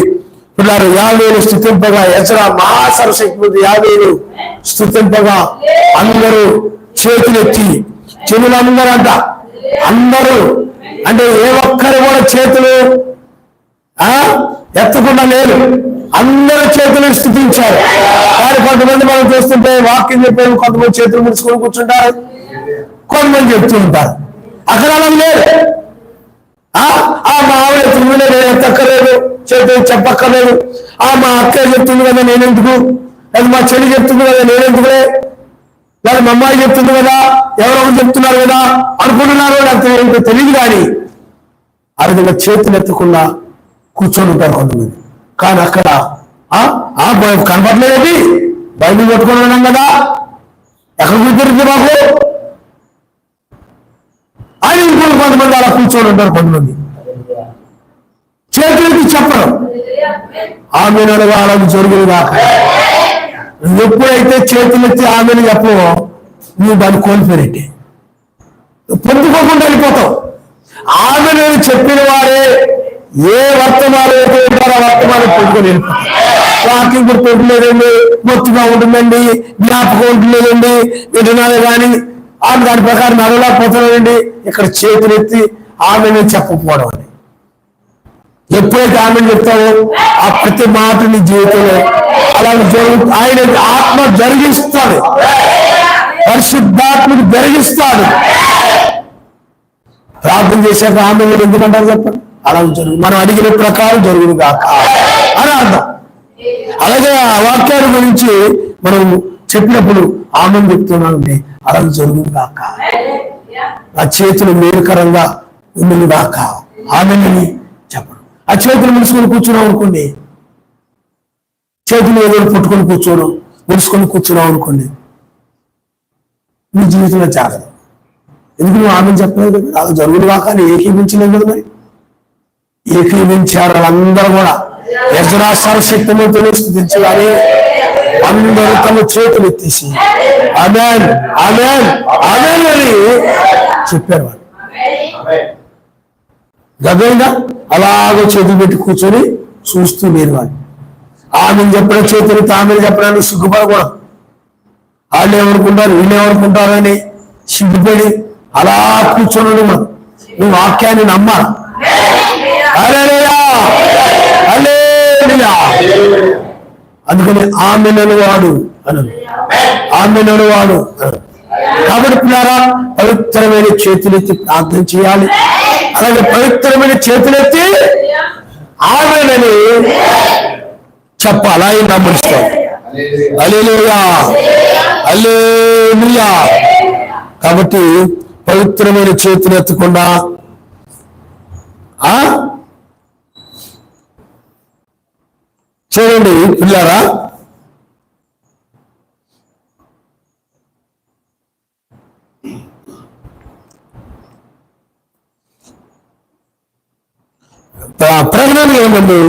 పిల్లలు యావేను స్తుతింపగా, ఎజ్రా మహాసరస్వతి మంత్రి యావేను స్తుతింపగా అందరూ చేతులెత్తి, చెవులందరూ అంట, అందరూ అంటే ఏ ఒక్కరు కూడా చేతులు ఎత్తకుండా లేరు. అందరూ చేతులు స్థుతించారు. కానీ కొంతమంది మనం చూస్తుంటే వాక్యం చెప్పారు, కొంతమంది చేతులు ముడుచుకొని కూర్చుంటారు, కొంతమంది చెప్తూ ఉంటారు. అక్కడ అలా లేదు. మా ఆవిడ చెప్తుంది నేను ఎత్తక్కర్లేదు, చేతులు చెప్పక్కర్లేదు. మా అక్క చెప్తుంది కదా నేనెందుకు, లేదా మా చెల్లి చెప్తుంది కదా నేనెందుకులే, లేదా మా అమ్మాయి చెప్తుంది కదా, ఎవరెవరు చెప్తున్నారు కదా అనుకుంటున్నారో లేకపోతే ఏంటో తెలియదు. కానీ ఆ విధంగా చేతులు ఎత్తకుండా కూర్చొని ఉంటారు కొంతమంది. కానీ అక్కడ కనపడలేదండి, బయలు పట్టుకొని ఉన్నాం కదా, ఎక్కడ కూర్చొని మాకు అని ఇంకొక కొంతమంది అలా కూర్చొని ఉంటారు. కొంతమంది చేతులకి చెప్పడం ఆమెను అనగా అలా జరుగుతుంది కాక. ఎప్పుడైతే చేతులెత్తి ఆమెను చెప్పవో నువ్వు దాన్ని కోల్పోయినట్టే, పొందుకోకుండా వెళ్ళిపోతావు. ఆమెను చెప్పిన వారే ఏ వర్తమానం అయితే ఉంటారో వర్తమానం పొందుకొని వెళ్ళిపోతారు. వాక్యం గుర్తుంటలేదండి, మొత్తుగా ఉంటుందండి, జ్ఞాపకం ఉంటలేదండి, వింటున్నారే కానీ ఆమె దాని ప్రకారం నడవలేకపోతున్నాడండి. ఇక్కడ చేతులెత్తి ఆమెను చెప్పకపోవడం అని. ఎప్పుడైతే ఆమెను చెప్తావో ఆ ప్రతి మాట నీ జీవితంలో అలా ఆయన ఆత్మ జరిగిస్తాడు, పరిశుద్ధాత్మకు జరిగిస్తాడు. ప్రార్థన చేశాక ఆమె ఎందుకంటారు చెప్పండి, అలా జరుగు, మనం అడిగిన ప్రకారం జరుగును కాక అని అర్థం. అలాగే ఆ వాక్యాల గురించి మనం చెప్పినప్పుడు ఆమెను చెప్తున్నామండి, అలా జరుగును కాక, ఆ చేతులు మేలుకరంగా ఉండును కాక ఆమెని చెప్పడం. ఆ చేతులు ముడుచుకొని కూర్చున్నాం అనుకోండి, చేతులు ఏదో పట్టుకొని కూర్చోవడం, ముడుచుకొని కూర్చున్నాం అనుకోండి, నీ జీవితంలో జాగ్రత్త. ఎందుకు నువ్వు ఆమెను చెప్పలేదు కదా, అది జరుగును కాక అని ఏకీభించలేదు కదా. మరి ఏకీభించారు వాళ్ళందరూ కూడా. యజ్రా సర్వశక్తిని తెలుస్తుంది కానీ అందరూ తమ చేతులు ఎత్తేసి ఆమేన్ ఆమేన్ ఆమేన్ అని చెప్పారు. వాళ్ళు గతంగా అలాగో చేతులు పెట్టి కూర్చొని చూస్తూ లేరు. వాళ్ళు ఆమెను చెప్పడం చేతులు తామెను చెప్పడానికి సిగ్గుపడకూడదు. వాళ్ళు ఏమనుకుంటారు వీళ్ళు ఏమనుకుంటారు అని సిగ్గుపడి అలా కూర్చొని మనం నువ్వు వాక్యాన్ని నమ్మాలి. అందుకని ఆమెను వాడు అను, ఆమెను వాడు అను. కాబట్టి పిల్లారా, పవిత్రమైన చేతులెత్తి ప్రార్థన చేయాలి. అలాగే పవిత్రమైన చేతులెత్తి ఆమెనని చెప్పాలి. ఆయన నమ్ముస్తాం. హల్లెలూయా హల్లెలూయా. కాబట్టి పవిత్రమైన చేతులు ఎత్తకుండా చూడండి పిల్లారా, ప్రకటన ఏమందు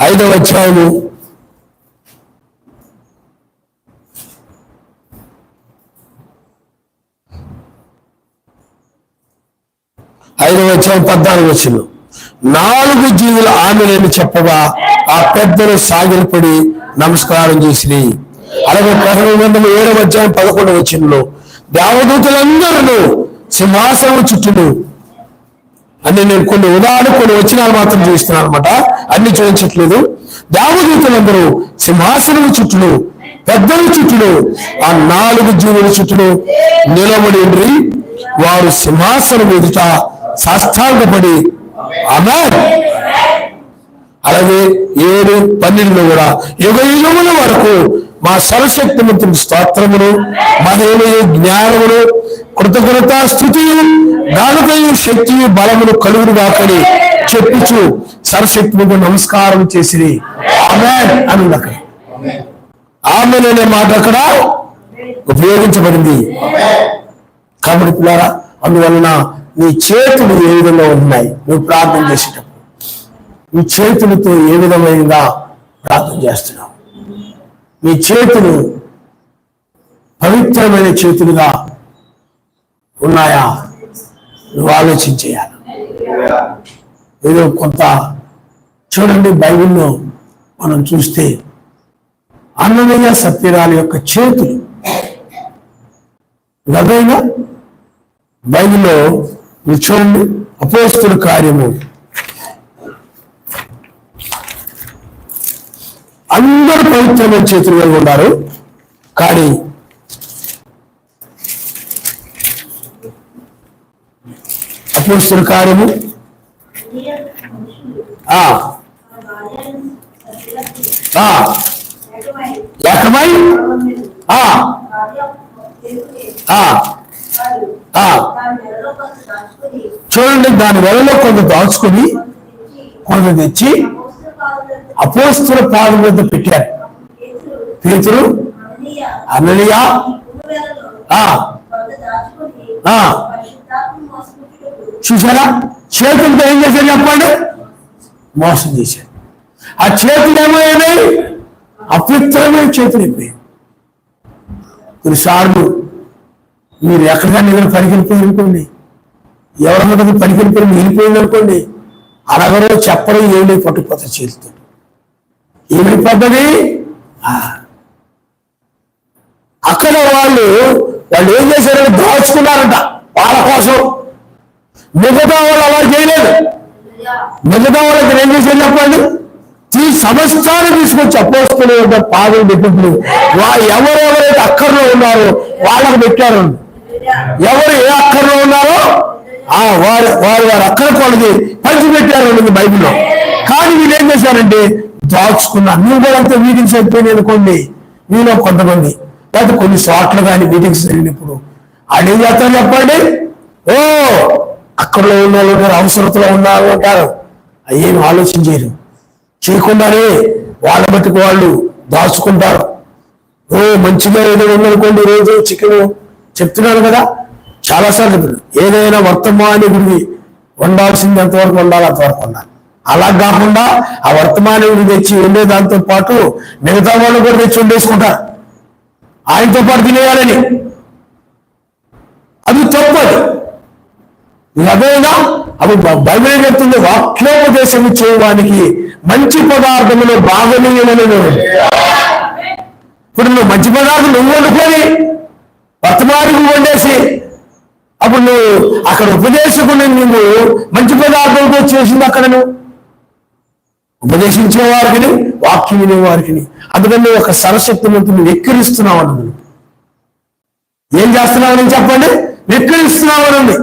5వ అధ్యాయము 14వ వచనం. 4 జీవులు ఆమెను చెప్పగా ఆ పెద్దలు సాగిలపడి నమస్కారం చేసి. అలాగే ప్రకటన గ్రంథం 7వ అధ్యాయం 11వ వచనంలో దేవదూతలందరూ సింహాసనం చుట్టూ అని నేను కొన్ని వచనాలు మాత్రం చూస్తున్నాను అనమాట, అన్ని చూపించట్లేదు. దేవదూతలందరూ సింహాసనం చుట్టూ పెద్దల చుట్టూ ఆ 4 జీవుల చుట్టూ నిలబడి ఉండి వారు సింహాసనం ఎదుట సాష్టాంగపడి ఆమేన్. అలాగే 7:12 కూడా యుగయుగముల వరకు మా సర్వశక్తిమంతుని స్తోత్రమును మహేమయ జ్ఞానమును కృతజ్ఞత స్తుతియు ఘనతయు శక్తియు బలమును కలుగును గాకని చెప్పుచు సర్వశక్తిమంతుడు నమస్కారం చేసిరి. ఆమేన్ అని అక్కడ ఆమేన్ అనే మాట అక్కడ ఉపయోగించబడింది. కాబట్టి పిల్లారా, అందువలన నీ చేతులు ఏ విధంగా ఉన్నాయి, నువ్వు ప్రార్థన చేసేటప్పుడు నీ చేతులతో ఏ విధమైనగా ప్రార్థన చేస్తున్నావు, నీ చేతులు పవిత్రమైన చేతులుగా ఉన్నాయా నువ్వు ఆలోచించేయాలి. ఏదో కొంత చూడండి, బైబిల్లో మనం చూస్తే అన్నమయ్య సత్యరాల యొక్క చేతులు అదైనా బైబిల్లో మీరు చూడండి, అపోస్తలుల కార్యము అందరూ పవిత్రమైన చేతులు కలిగి ఉన్నారు. కానీ అపోస్తలుల కార్యము ఏకమై చూడండి, దాని వెలలో కొంత దాచుకుని కొంత తెచ్చి అపోస్తలుల పాదం మీద పెట్టారు. పేతురు, అననీయ చూసారా, చేతులతో ఏం చేశారు చెప్పండి? మోసం చేశారు. ఆ చేతులు ఏమయ్యాయి? అపవిత్రమైన చేతులు అయిపోయాయి. కొన్నిసార్లు మీరు ఎక్కడికైనా ఏదైనా పనికి వెళ్ళిపోయి అనుకోండి, ఎవరన్నా పనికి వెళ్ళిపోయి వెళ్ళిపోయింది అనుకోండి, అరగరో చెప్పడం ఏమి పట్టుకుపోతారు చేతితో. ఏమైపోతుంది? అక్కడ వాళ్ళు ఏం చేశారంటే దాచుకున్నారంట వాళ్ళ కోసం. మిగతా వాళ్ళు అలా చేయలేదు. మిగతా వాళ్ళకి ఏం చేశారు చెప్పండి? ఈ సమస్తాన్ని తీసుకొచ్చి అపోస్తలుల పాదం పెట్టినప్పుడు ఎవరెవరైతే అక్కర్లో ఉన్నారో వాళ్ళకు పెట్టారు. ఎవరు ఏ అక్కర్లో ఉన్నారో వారు వారి అక్కర కొలది పంచిపెట్టారు బైబిల్లో. కానీ వీళ్ళు ఏం చేశారంటే దాచుకున్నారు. నువ్వు కూడా అంతా మీటింగ్స్ అయిపోయినాయి అనుకోండి, మీలో కొంతమంది లేకపోతే కొన్ని చోట్ల కానీ మీటింగ్స్ జరిగినప్పుడు అడిగి చేస్తారు చెప్పండి, ఓ అక్కడలో ఉన్న వాళ్ళు అవసరతలో ఉన్నారు అంటారు. ఏం ఆలోచన చేయరు. చేయకుండానే వాళ్ళ మట్టుకు వాళ్ళు దాచుకుంటారు. ఓ మంచిగా ఏదో ఉందనుకోండి, రోజు చికెన్ చెప్తున్నాను కదా చాలాసార్లు, ఏదైనా వర్తమానికుడికి వండాల్సింది ఎంతవరకు వండాలి అంతవరకు వండాలి. అలా కాకుండా ఆ వర్తమానికుడికి తెచ్చి వండే దాంతో పాటు మిగతా వాళ్ళు కూడా తెచ్చి వండేసుకుంటారు ఆయనతో పాటు తినేయాలని. అది తప్పదు. అదేనా అవి బైబిల్ చెప్తుంది, వాక్యోపదేశం చేయడానికి మంచి పదార్థములు భాగనీయమని. ఇప్పుడు నువ్వు మంచి పదార్థం నువ్వు వండుకొని వర్తమానికి వండేసి అప్పుడు నువ్వు అక్కడ ఉపదేశకుని నువ్వు మంచి పదార్థంతో చేసింది అక్కడ నువ్వు ఉపదేశించే వారికి వాక్యం వినే వారికి. అందుకని ఒక సరస్వక్తిని వెక్కిరిస్తున్నావు అన్నది. ఏం చేస్తున్నావని చెప్పండి? వెక్కిరిస్తున్నావు అన్నది.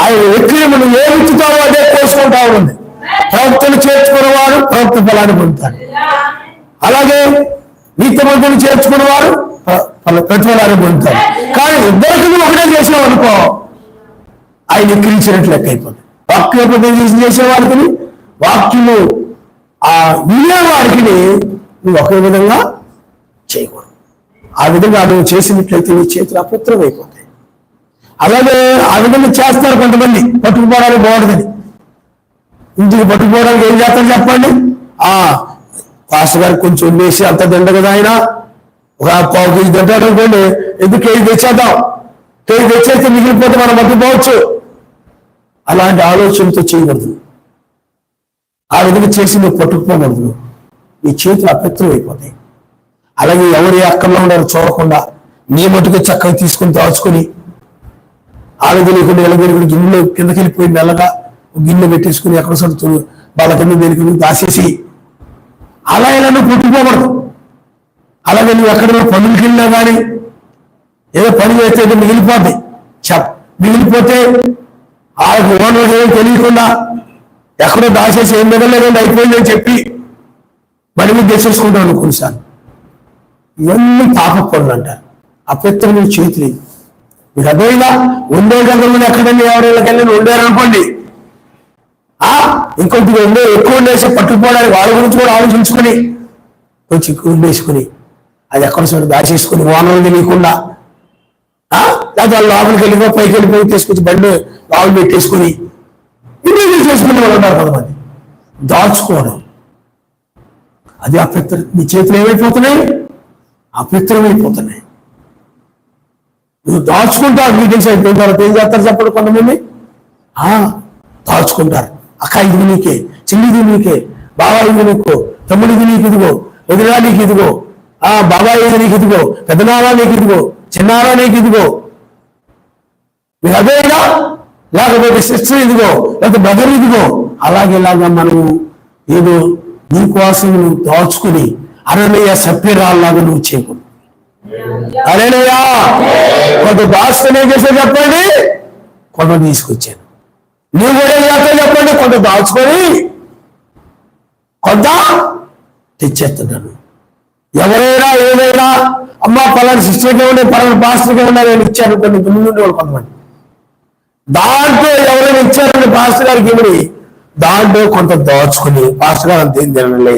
ఆయన వెక్కిరిము నువ్వు ఏ విత్తుతావో అదే కోసుకుంటావు అన్నది. ప్రవక్తలు చేర్చుకునేవారు ప్రవక్త ఫలాన్ని పొందుతారు. అలాగే నీతిమంతులు చేర్చుకునేవారు ప్రతిఫలాన్ని పొందుతారు. కానీ ఇద్దరికి ఒకటే చేసావు అనుకో, ఆయన ఎక్కిరించినట్లు లెక్క అయిపోతుంది. వాక్యోపదేశం చేసేవారికి వాక్యము వినేవారికి నువ్వు ఒకే విధంగా చేయకూడదు. ఆ విధంగా నువ్వు చేసినట్లయితే నీ చేతులు అపవిత్రం అయిపోతాయి. అలాగే ఆ విధంగా చేస్తారు కొంతమంది, పట్టుకుపోవడానికి బాగుంటుందని. ఇంటికి పట్టుకుపోవడానికి ఏం చేస్తారు చెప్పండి? పాస్టర్ గారికి కొంచెం వేసి అంత దండ కదా, ఆయన ఒక పావు కేజీ తింటాడు అనుకోండి, ఎందుకు కేజీ తెచ్చేద్దాం, కేజీ తెచ్చేస్తే మిగిలిపోతే మనం పట్టుకుపోవచ్చు. అలాంటి ఆలోచనతో చేయకూడదు. ఆ విధంగా చేసి నువ్వు పట్టుకుపోకూడదు. నీ చేతులు అపవిత్రం అయిపోతాయి. అలాగే ఎవరు అక్కర్లో ఉన్నారో చూడకుండా నీ మటుకు చక్కగా తీసుకుని దాచుకొని ఆడగలికుండా ఎలగలికుండా గిన్నెలో కిందకి వెళ్ళిపోయి మెల్లగా గిన్నె పెట్టేసుకుని ఎక్కడ సడుతున్నారు వాళ్ళ కింద వెనుకని దాసేసి అలా ఇలా నువ్వు పుట్టుకోకూడదు. అలాగే నువ్వు ఎక్కడ పనులకి వెళ్ళినా కానీ ఏదో పని చేస్తే మిగిలిపోతాయి. మిగిలిపోతే వాళ్ళకి ఓనర్ ఏదో తెలియకుండా ఎక్కడో దాచేసి ఏం మిగలేదండి అయిపోయిందని చెప్పి మరి మీద తెచ్చేసుకుంటాను కొన్నిసార్లు. ఇవన్నీ పాప పనులు అంటారు. అపవిత్రమైన చేతులు. మీరు అదేలా ఉండే గంటల్లో ఎక్కడైనా ఎవరైనా వండారనుకోండి, ఇంకొంచెం ఎక్కువ వండేసి పట్టుకుపోవడానికి వాళ్ళ గురించి కూడా ఆలోచించుకొని కొంచెం ఎక్కువ వండేసుకుని అది ఎక్కడ చోట దాచేసుకుని ఓనర్లు తెలియకుండా, లేకపోతే వాళ్ళు లోపలికి వెళ్ళిపో పైకి వెళ్ళిపోయి తీసుకొచ్చి బండి లోపల పెట్టేసుకుని ఇన్ని చేసుకునే వాళ్ళు ఉన్నారు కొంతమంది. దాచుకోవడం అది అపవిత్ర. నీ చేతులు ఏమైపోతున్నాయి? అపవిత్రమైపోతున్నాయి. నువ్వు దాచుకుంటావు. మీటింగ్స్ అయిపోయిన తర్వాత ఏం చేస్తారు చెప్పండి? కొంతమంది దాచుకుంటారు. అక్క ఇది నీకే, చెల్లిది నీకే, బావ ఇది నీకో, తమ్ముడిది నీకు ఇదిగో, వదిలా నీకు ఇదిగో, బాబాయ్ నీకు ఇదిగో, పెద్దనారా నీకు ఇదిగో, చిన్నారా నీకు ఇదిగో, మీరు అదేనా, లేకపోతే సిస్టర్ ఇదిగో, లేకపోతే బ్రదర్ ఇదిగో. అలాగేలాగా మనము ఏదో నీకోసం నువ్వు దాచుకుని అరణ్య సభ్యురాల్లాగా నువ్వు చేయకూడదు. అరేనయ్యా, కొంత దాచుకుని ఏం చేసే చెప్పండి, కొంత తీసుకొచ్చాను. నువ్వు కూడా చేస్తా చెప్పండి, కొంత దాచుకొని కొంత తెచ్చేస్తున్నాను. ఎవరైనా ఏదైనా అమ్మ పలానా సిస్టర్గా ఉండే పలానా పాస్టర్గా ఉన్నా నేను ఇచ్చాను కొన్ని ముందు వాళ్ళు కొంతమంది, దాంట్లో ఎవరైనా ఇచ్చారంటే పాస్టర్ గారికి ఇవ్వడి, దాంట్లో కొంత దాచుకుని పాస్టర్ గారు అంత ఏం తినలే,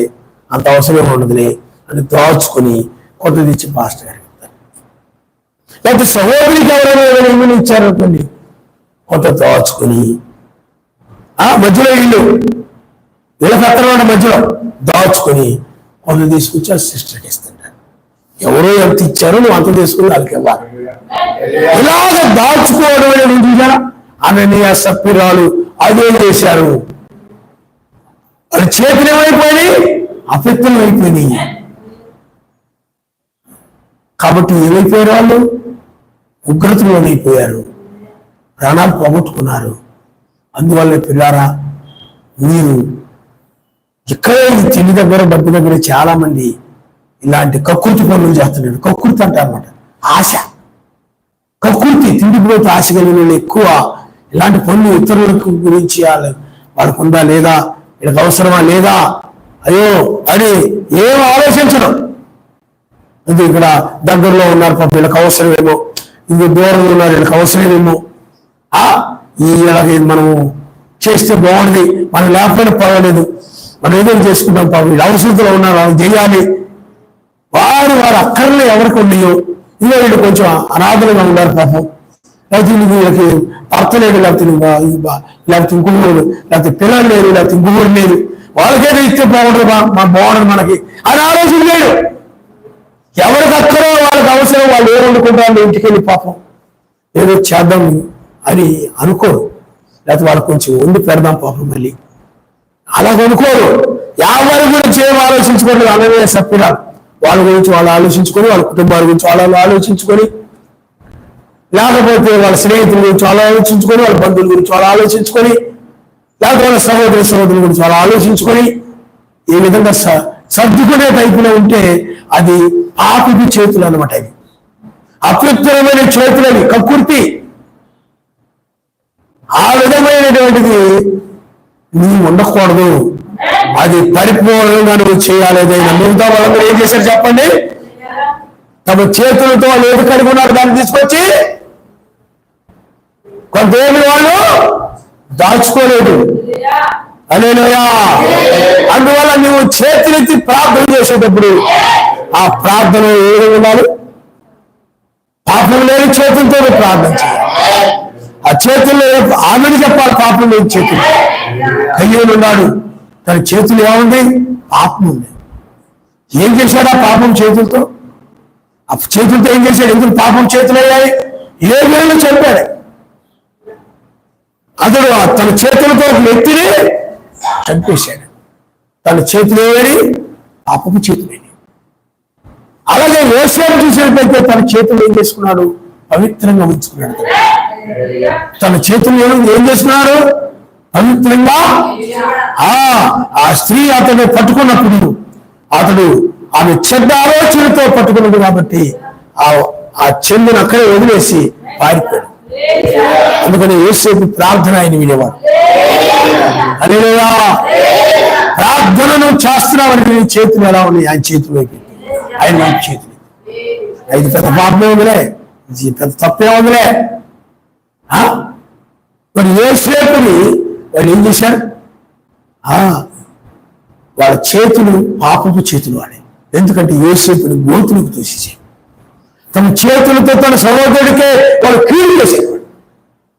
అంత అవసరం ఉండదులే అని దాచుకుని కొంత తెచ్చి పాస్టర్ గారికి ఇస్తారు. లేకపోతే సహోదరికి ఎవరైనా ఏదైనా ఇవ్వని ఇచ్చారనుకోండి, కొంత దాచుకుని మధ్యలో వీళ్ళ పత్రం మధ్యలో దాచుకొని కొంత తీసుకొచ్చి ఆ సిస్టర్కి ఇస్తుంటారు. ఎవరో ఎంత ఇచ్చారో నువ్వు అంత తీసుకుని వాళ్ళకి ఇవ్వాలి. ఇలాగ దాచుకోవడం అనేది చూసారా, అననీయ సప్పిరాలు అదే చేశారు. వాళ్ళ చేతులు ఏమైపోయినాయి, అపెత్తలు అయిపోయినాయి. కాబట్టి ఏమైపోయారు, వాళ్ళు ఉగ్రతలోనైపోయారు, ప్రాణాలు పోగొట్టుకున్నారు. అందువల్ల పిల్లారా, మీరు ఇక్కడే తిండి దగ్గర డబ్బు దగ్గర చాలా మంది ఇలాంటి కక్కుర్తి పనులు చేస్తున్నారు. కక్కుర్తి అంటారన్నమాట, ఆశ. కక్కుర్తి, తిండిపోతే ఆశ కలిగిన వాళ్ళు ఎక్కువ ఇలాంటి పనులు ఇతరుల గురించి వాళ్ళకు ఉందా లేదా, వీళ్ళకి అవసరమా లేదా, అయ్యో అని ఏం ఆలోచించడం. ఇది ఇక్కడ దగ్గరలో ఉన్నారు పాప, వీళ్ళకి అవసరమేమో, ఇది దూరంలో ఉన్నారు వీళ్ళకి అవసరమేమో, వీళ్ళకి మనము చేస్తే బాగుంది, మనం లేకపోయినా పర్వాలేదు, మనం ఏదైనా చేసుకుంటాం, పాపం వీళ్ళు అవసరంలో ఉన్నారు వాళ్ళు చేయాలి, వారు అక్కర్లు ఎవరికి ఉన్నాయో, ఇలా వీళ్ళు కొంచెం అనాథలుగా ఉన్నారు పాపం, లేకపోతే వీళ్ళకి భర్త లేడు, లేకపోతే ఇంకొకరు, లేకపోతే పిల్లలు లేరు, లేకపోతే ఇంకొకరు లేరు, వాళ్ళకేదో ఇస్తే బాగుంటుంది, బాగుండదు మనకి అని ఆలోచన లేడు. ఎవరికి అక్కరో వాళ్ళకి అవసరం, వాళ్ళు ఏం వండుకుంటారు ఇంటికి వెళ్ళి పాపం ఏదో చేద్దాం అని అనుకోరు, లేకపోతే వాళ్ళకి కొంచెం వండి పెడదాం పాపం మళ్ళీ అలాగ అనుకోరు. ఎవరి గురించి ఏం ఆలోచించుకోలేదు అననీయ సప్పిరాలు. వాళ్ళ గురించి వాళ్ళు ఆలోచించుకొని, వాళ్ళ కుటుంబాల గురించి వాళ్ళు ఆలోచించుకొని, లేకపోతే వాళ్ళ స్నేహితుల గురించి వాళ్ళు ఆలోచించుకొని, వాళ్ళ బంధువుల గురించి వాళ్ళు ఆలోచించుకొని, లేకపోతే వాళ్ళ సహోదరుల గురించి వాళ్ళు ఆలోచించుకొని, ఈ విధంగా సర్దుకునే టైపులో ఉంటే అది పాపికి చేతులు అన్నమాట. అవి అపవిత్రమైన చేతులని, కక్కుర్తి. ఆ విధమైనటువంటిది నీవు ఉండకూడదు, అది పరిపూర్ణంగా నువ్వు చేయాలి. ఏదైనా మిగతా వాళ్ళందరూ ఏం చేశారు చెప్పండి, తమ చేతులతో వాళ్ళు ఏది కలిగి ఉన్నారు దాన్ని తీసుకొచ్చి కొంతేమి వాళ్ళు దాచుకోలేదు. హల్లెలూయా. అందువల్ల నువ్వు చేతులెత్తి ప్రార్థన చేసేటప్పుడు ఆ ప్రార్థన ఏది ఉండాలి, పాపం లేని చేతులతో ప్రార్థన చేయాలి. ఆ చేతుల్లో ఆమెను చెప్పాలి, పాపం లేని చేతులు. కయ్యూలు ఉన్నాడు, తన చేతులు ఏముంది, పాపం ఉంది. ఏం చేశాడు ఆ పాపం చేతులతో? ఆ చేతులతో ఏం చేశాడు? ఎందుకు పాపం చేతులు అయ్యాయి? 7 ఏళ్ళు చంపాడు అతడు. తన చేతులతో ఒక వ్యక్తిని చంపేశాడు. తన చేతులు ఏమని, పాపపు చేతులేని. అలాగే యోసేపు చూసినట్లయితే తన చేతులు ఏం చేసుకున్నాడు, పవిత్రంగా ఉంచుకున్నాడు. తన చేతులు ఏం చేసుకున్నాడు, పవిత్రంగా. ఆ స్త్రీ అతను పట్టుకున్నప్పుడు అతడు ఆమె చెడ్డ ఆలోచనతో పట్టుకున్నాడు కాబట్టి ఆ చెందును అక్కడే వదిలేసి పారిపోయాడు. అందుకని యేసేపు ప్రార్థన ఆయన వినేవాడు. హల్లెలూయా. ప్రార్థనను చేస్తున్నామని నీ చేతులు ఎలా ఉన్నాయి, ఆయన చేతిలోకి, ఆయన చేతులు. ఇది పెద్ద పాపమే ఉందిలే, పెద్ద తప్పే ఉందిలే. మరి యేసేపుని వాళ్ళు ఏం చేశారు, వాళ్ళ చేతులు పాపపు చేతులు వాడే. ఎందుకంటే యేసేపుని గోతులకు తోసేసారు. తమ చేతులతో తన సహోదరుడికే వాళ్ళు కీడు చేసేవాడు.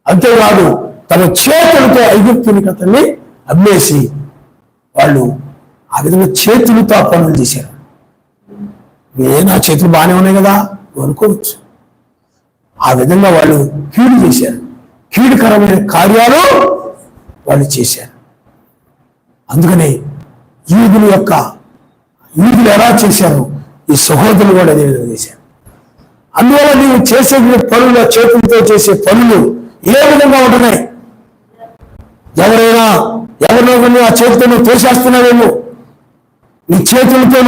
అంతేకాదు తమ చేతులతో ఐగుప్తునికి అతన్ని అమ్మేసి వాళ్ళు ఆ విధంగా చేతులతో ఆ పనులు చేశారు. నా చేతులు బాగానే ఉన్నాయి కదా అనుకోవచ్చు. ఆ విధంగా వాళ్ళు కీడు చేశారు, కీడుకరమైన కార్యాలు వాళ్ళు చేశారు. అందుకనే యూదులు ఎలా చేశారు, ఈ సహోదరులు కూడా అదే విధంగా చేశారు. అందువల్ల నీవు చేసే పనులు, చేతులతో చేసే పనులు ఏ విధంగా ఉంటున్నాయి? ఎవరినో ఆ చేతితో నువ్వు తోసేస్తున్నావేమో, నీ చేతులతో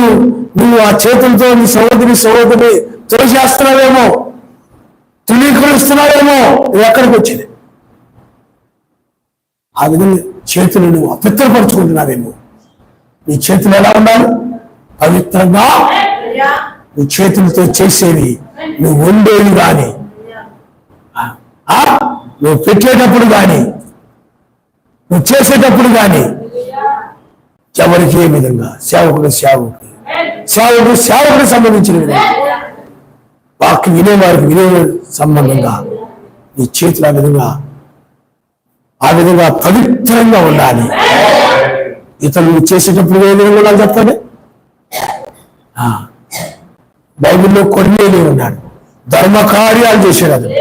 నువ్వు ఆ చేతులతో నీ సహోదరి తోసేస్తున్నావేమో, తునీకరిస్తున్నావేమో. నువ్వు ఎక్కడికి వచ్చింది? ఆ విధంగా చేతులు నువ్వు అపవిత్రపరుచుకుంటున్నావేమో. నీ చేతులు ఎలా ఉండాలి? పవిత్రంగా. నీ చేతులతో చేసేవి, నువ్వు వండేవి కానీ, నువ్వు పెట్టేటప్పుడు కానీ, నువ్వు చేసేటప్పుడు కానీ ఎవరికి ఏ విధంగా, సేవకుడు సంబంధించిన విధంగా, వాక్యం వినేవారికి వినే సంబంధంగా నీ చేతులు ఆ విధంగా పవిత్రంగా ఉండాలి. ఇతరులు చేసేటప్పుడు ఏ విధంగా ఉండాలి చెప్పండి? బైబిల్లో కొన్నేళ్ళు ఉన్నాడు, ధర్మకార్యాలు చేశాడు. అతను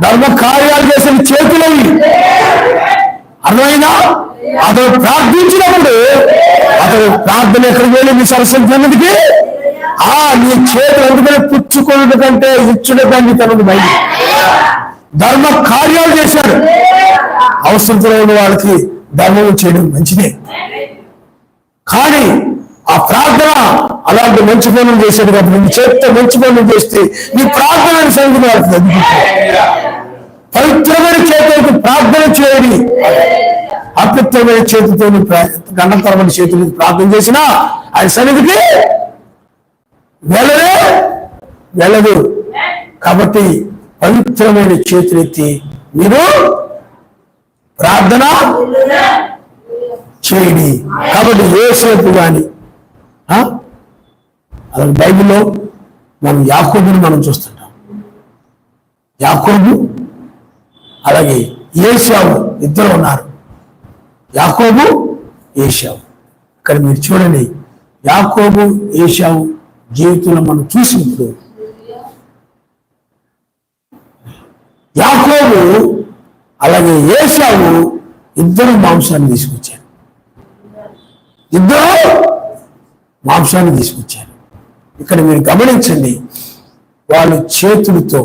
ధర్మకార్యాలు చేసిన చేతులవి అర్థమైనా? అతను ప్రార్థించినప్పుడు అతను ప్రార్థన ఎక్కడికి వెళ్ళి నీ సరస్వతికి నీ చేతులు అందుకని పుచ్చుకోవడం కంటే ఇచ్చుడు కంటే తనకు బయట ధర్మ కార్యాలు చేశాడు. అవసరమైన వాళ్ళకి ధర్మం చేయడం మంచిదే, కానీ ఆ ప్రార్థన అలాంటి మంచి పనులు చేశాడు కాబట్టి నీ చేతితో మంచి పనులు చేస్తే నీ ప్రార్థన సంగతి వాళ్ళకి తగ్గిపోతుంది. పవిత్రమైన చేతులకు ప్రార్థన చేయని, అపవిత్రమైన చేతితో గంట తరబడి చేతులు ప్రార్థన చేసినా ఆయన సన్నిధికి వెళ్ళదు. కాబట్టి పవిత్రమైన చేతులెత్తి మీరు ప్రార్థన చేయండి. కాబట్టి యోసేపు కానీ అలాగే బైబిల్లో మనం యాకోబుని మనం చూస్తుంటాం. యాకోబు అలాగే ఏశావు ఇద్దరు ఉన్నారు. యాకోబు, ఏశావు. ఇక్కడ మీరు చూడండి, యాకోబు ఏశావు జీవితంలో మనం చూసినప్పుడు యాకోబు అలాగే ఏశావు ఇద్దరు మాంసాన్ని తీసుకొచ్చారు. ఇక్కడ మీరు గమనించండి, వాళ్ళు చేతులతో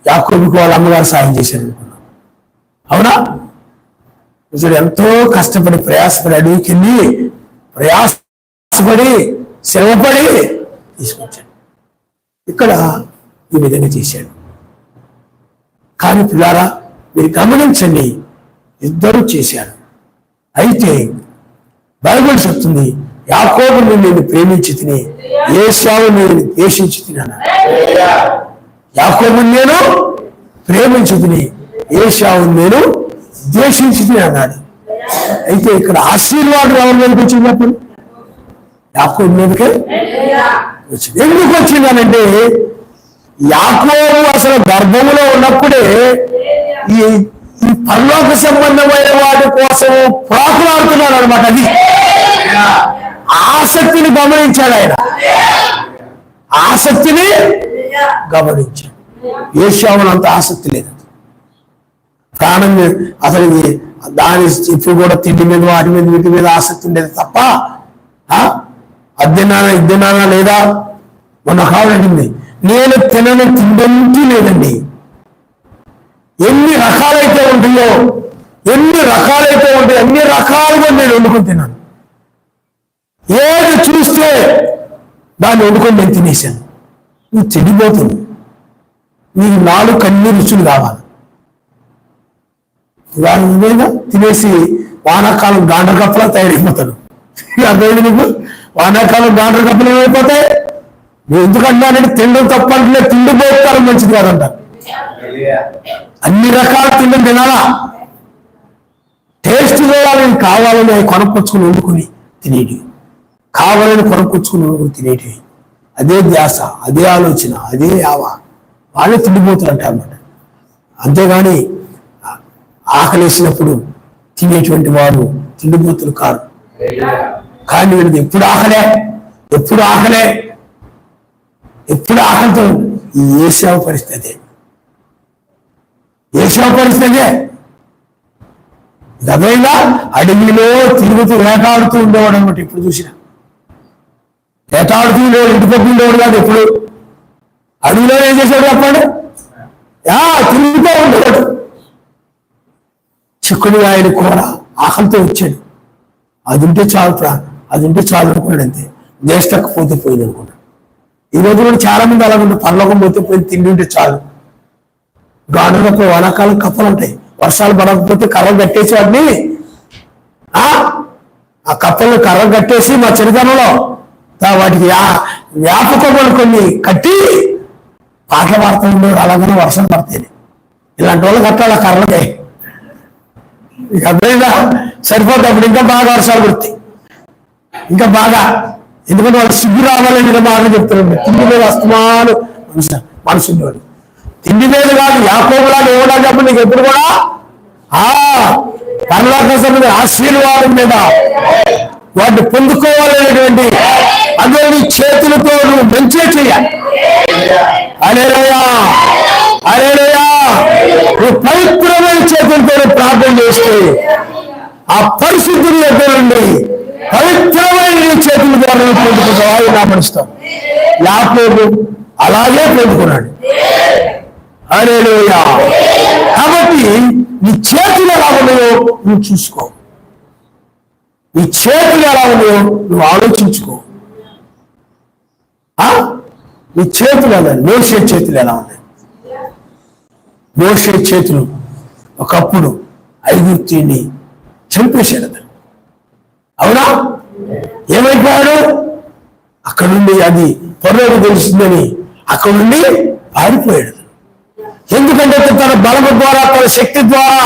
యాకోబుకి వాళ్ళ అమ్మగారు సాయం చేశారు అనుకున్నాం. అవునా? ఎంతో కష్టపడి ప్రయాసపడి అడవికి వెళ్ళి ప్రయాసపడి శ్రమపడి తీసుకొచ్చాడు. ఇక్కడ ఈ విధంగా చేశాడు. కానీ పిల్లారా మీరు గమనించండి, ఇద్దరు చేశారు. అయితే బైబిల్ చెప్తుంది, యాకోబుని నేను ప్రేమించి తిని ఏశావుని నేను ద్వేషించి తిన్నాను. యాకోబుని నేను ప్రేమించి తిని ఏశావుని నేను ద్వేషించి తిని అన్నాడు. అయితే ఇక్కడ ఆశీర్వాదం ఎవరి మీదకి వచ్చినప్పుడు యాకోబు మీదకే వచ్చింది. ఎందుకు వచ్చిందనంటే యాకోబు అసలు గర్భములో ఉన్నప్పుడే ఈ పరలోక సంబంధమైన వాటి కోసం ప్రాకులాడుతున్నాడు అనమాట. అది ఆసక్తిని గమనించాడు ఆయన, ఆసక్తిని గమనించాడు. ఏశావును అంత ఆసక్తి లేదు, ప్రాణం అసలు దాని ఇప్పుడు కూడా తిండి మీద వాటి మీద వీటి మీద ఆసక్తి ఉండేది తప్ప అద్దెనానా లేదా? మొన్న కావాలంటుంది, నేను తినని తిండంటూ లేదండి. ఎన్ని రకాలైతే ఉంటాయో అన్ని రకాలుగా నేను వండుకొని తిన్నాను. ఏది చూస్తే దాన్ని వండుకొని నేను తినేశాను. నువ్వు చెడిపోతుంది, నీకు 4 కన్నీ రుచులు కావాలి. ఇవాళ తినేసి వానాకాలం గాండ్రగప్పలా తయారైపోతాడు. అర్థమైంది నీకు? వానాకాలం గాండ్రగప్పలు ఏమైపోతాయి? నువ్వు ఎందుకంటానంటే తినడం తప్పంటే తిండిపోతారు మంచిది కాదంట. అన్ని రకాల తిండి తినాలా, టేస్ట్ చేయాలని కావాలని అవి కొనపుచ్చుకుని వండుకుని తినేటివి, కావాలని కొనపుచ్చుకుని వండుకుని తినేటివి. అదే ధ్యాస, అదే ఆలోచన, అదే వాళ్ళే తిండిపోతారంట అన్నమాట. అంతేగాని ఆకలేసినప్పుడు తినేటువంటి వారు తిండిపోతులు కారు. కానీ వీళ్ళది ఎప్పుడు ఆకలితో ఈ ఏశావు పరిస్థితి గదైనా అడవిలో తిరుగుతూ వేటాడుతూ ఉండేవాడు అనమాట. ఇప్పుడు చూసిన వేట వేలాడుతూ ఉండేవాడు, ఇంటి పక్కన ఉండేవాడు కాదు. ఎప్పుడు అడవిలో ఏం చేశాడు చెప్పండి, తిరుగుతూ ఉండేవాడు. చిక్కుడు ఆయన కూర ఆకలితో వచ్చాడు, అది ఉంటే చాలు అది ఉంటే చాలు అనుకున్నాడు. అంతే, దేశకపోతే పోయింది అనుకున్నాడు. ఈ రోజు కూడా చాలా మంది అలా ఉంటారు, పరలోకం పోతే పోయింది, తిండి ఉంటే చాలు. గానులకు వానాకాలం కప్పలు ఉంటాయి, వర్షాలు పడకపోతే కర్ర కట్టేసి వాటిని, ఆ కప్పలను కర్ర కట్టేసి మా చిరుతనంలో వాటికి వ్యాపకములు కొన్ని కట్టి పాటలు పాడుతూ ఉండేవారు. అలాగనే వర్షం పడతాయి. ఇలాంటి వాళ్ళు కట్టాలి ఆ కర్రలకి. ఇక అర్థమైందా? సరిపోతే అప్పుడు ఇంకా బాగా వర్షాలు పడతాయి, ఇంకా బాగా. ఎందుకంటే వాళ్ళు సిగ్గు రావాలని ఇలా బాగా చెప్తున్నాడు. తిండి మీద అస్తమాలు మనసు ఉండేవాడు. తిండి మీద కాదు, యాకోబులాగా ఇవ్వడానికి చెప్పండి. నీకు ఎప్పుడు కూడా పరలోక ఆశీర్వాదం మీద వాటిని పొందుకోవాలనేటువంటి అదే నీ చేతులతో నువ్వు మంచిగా చేయాలి. హల్లెలూయా, హల్లెలూయా. నువ్వు పవిత్రమైన చేతులతో ప్రార్థన చేస్తే ఆ పరిశుద్ధుని దగ్గర నుండి పవిత్రమైన నీ చేతుల ద్వారా నువ్వు పొందుకుంటావు. నామనిస్తావు. యాకోబు అలాగే పొందుకున్నాడు. హల్లెలూయా. కాబట్టి నీ చేతులు ఎలా ఉన్నాయో నువ్వు చూసుకో, నీ చేతులు ఎలా ఉన్నాయో నువ్వు ఆలోచించుకో. నీ చేతులు ఎలా, మోషే చేతులు ఎలా ఉన్నాయి? మోషే చేతులు ఒకప్పుడు ఐగుప్తుని చంపేశాడు అతను, అవునా? ఏమైపోయాడు? అక్కడ నుండి అది పొరలోకి తెలిసిందని అక్కడ నుండి పారిపోయాడు. ఎందుకంటే తన బలము ద్వారా, తన శక్తి ద్వారా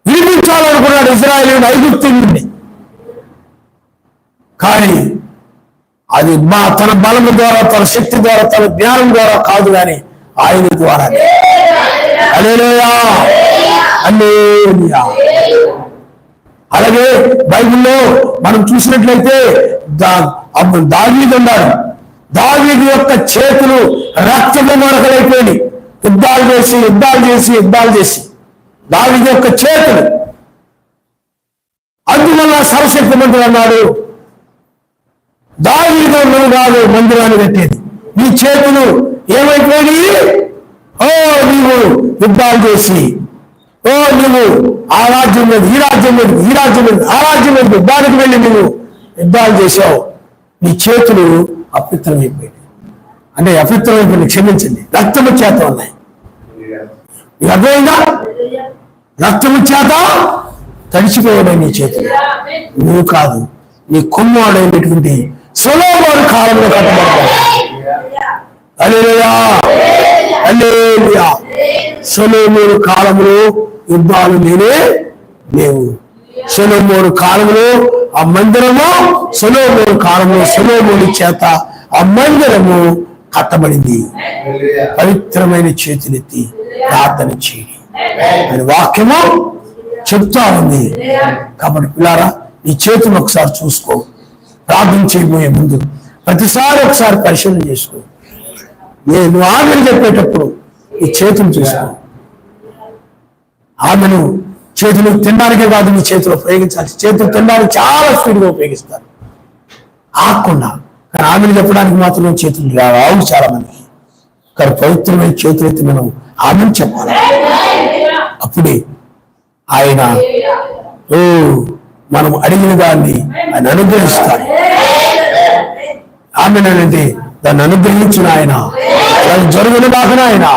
విడిపించాలనుకున్నాడు ఇశ్రాయేలుని ఐగుప్తు నుండి. కానీ అది తన బలము ద్వారా, తన శక్తి ద్వారా, తన జ్ఞానం ద్వారా కాదు, కానీ ఆయన ద్వారా. హల్లెలూయా, హల్లెలూయా. అలాగే బైబిల్లో మనం చూసినట్లయితే దావీదు ఉన్నాడు. దావీదు యొక్క చేతులు రక్తము మరకలైపోయి యుద్ధాలు చేసి దావీదు యొక్క చేతులు, అందువల్ల సర్వశక్తిమంతుడు అన్నాడు, దావీదు నువ్వు కాదు మందిరాన్ని కట్టేది, నీ చేతులు ఏమైపోయి, నీవు యుద్ధాలు చేసి, నువ్వు ఆ రాజ్యం మీద, ఈ రాజ్యం మీద, ఈ రాజ్యం మీద, ఆ రాజ్యం మీద యుద్ధానికి వెళ్ళి నువ్వు యుద్ధాలు చేసావు, నీ చేతులు అపవిత్రమైపోయింది. అంటే అపవిత్రమైపోయింది, క్షమించండి, రక్తము చేత ఉన్నాయి. ఇది అర్థమైందా? రక్తము చేత తడిచిపోయాడు నీ చేతులు. నువ్వు కాదు, నీ కుమ్మాడైనటువంటి సొలొమోను కాలంలో కట్టబడ్డాడు. హల్లెలూయా, హల్లెలూయా. సొలొమోను కాలంలో యుద్ధాలు లేవు. సొలొమోను కాలంలో ఆ మందిరము, సొలొమోను కాలంలో సొలొమోను చేత ఆ మందిరము కట్టబడింది. పవిత్రమైన చేతులెత్తి ప్రార్థన చేయండి అని వాక్యము చెప్తా ఉంది. కాబట్టి పిల్లారా, నీ చేతులు ఒకసారి చూసుకో. ప్రార్థన చేయబోయే ముందు ప్రతిసారి ఒకసారి పరిశీలన చేసుకో. నేను ఆమెను చెప్పేటప్పుడు ఈ చేతులు చూసుకో. ఆమెను చేతులు తినడానికే కాదు నీ చేతులు ఉపయోగించాలి. చేతులు తినడానికి చాలా స్పీడ్గా ఉపయోగిస్తారు, ఆకుండా. కానీ ఆమెను చెప్పడానికి మాత్రం చేతులు రావు చాలా మందికి. కానీ పవిత్రమైన చేతులు ఎత్తి మనం ఆమెను చెప్పాలి. అప్పుడే ఆయన మనం అడిగిన దాన్ని ఆయన అనుగ్రహిస్తాడు. ఆమెనంటే దాన్ని అనుగ్రహించిన ఆయన, అలాగే జరుగుని దాకా ఆయన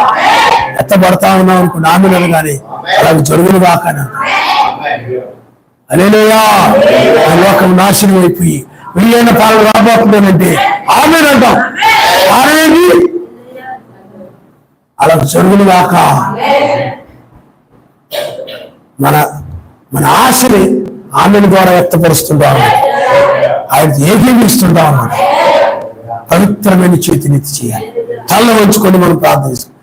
ఎత్తబడతా ఉన్నాం అనుకున్న ఆమెను కానీ అలాగే జరుగుని దాకా. హల్లెలూయా. లోకం నాశనం అయిపోయి వీళ్ళైన పాలన రాబోతుందంటే ఆమెనంటాం. ఆమెది అలా జరుగుని దాకా మన ఆశని ఆమెను ద్వారా వ్యక్తపరుస్తుంటాం, ఆయన ఏకీవిస్తుంటాం అన్నమాట. పవిత్రమైన చేతిని చేయాలి. తల్ల వంచుకొని మనం ప్రార్థిస్తాం.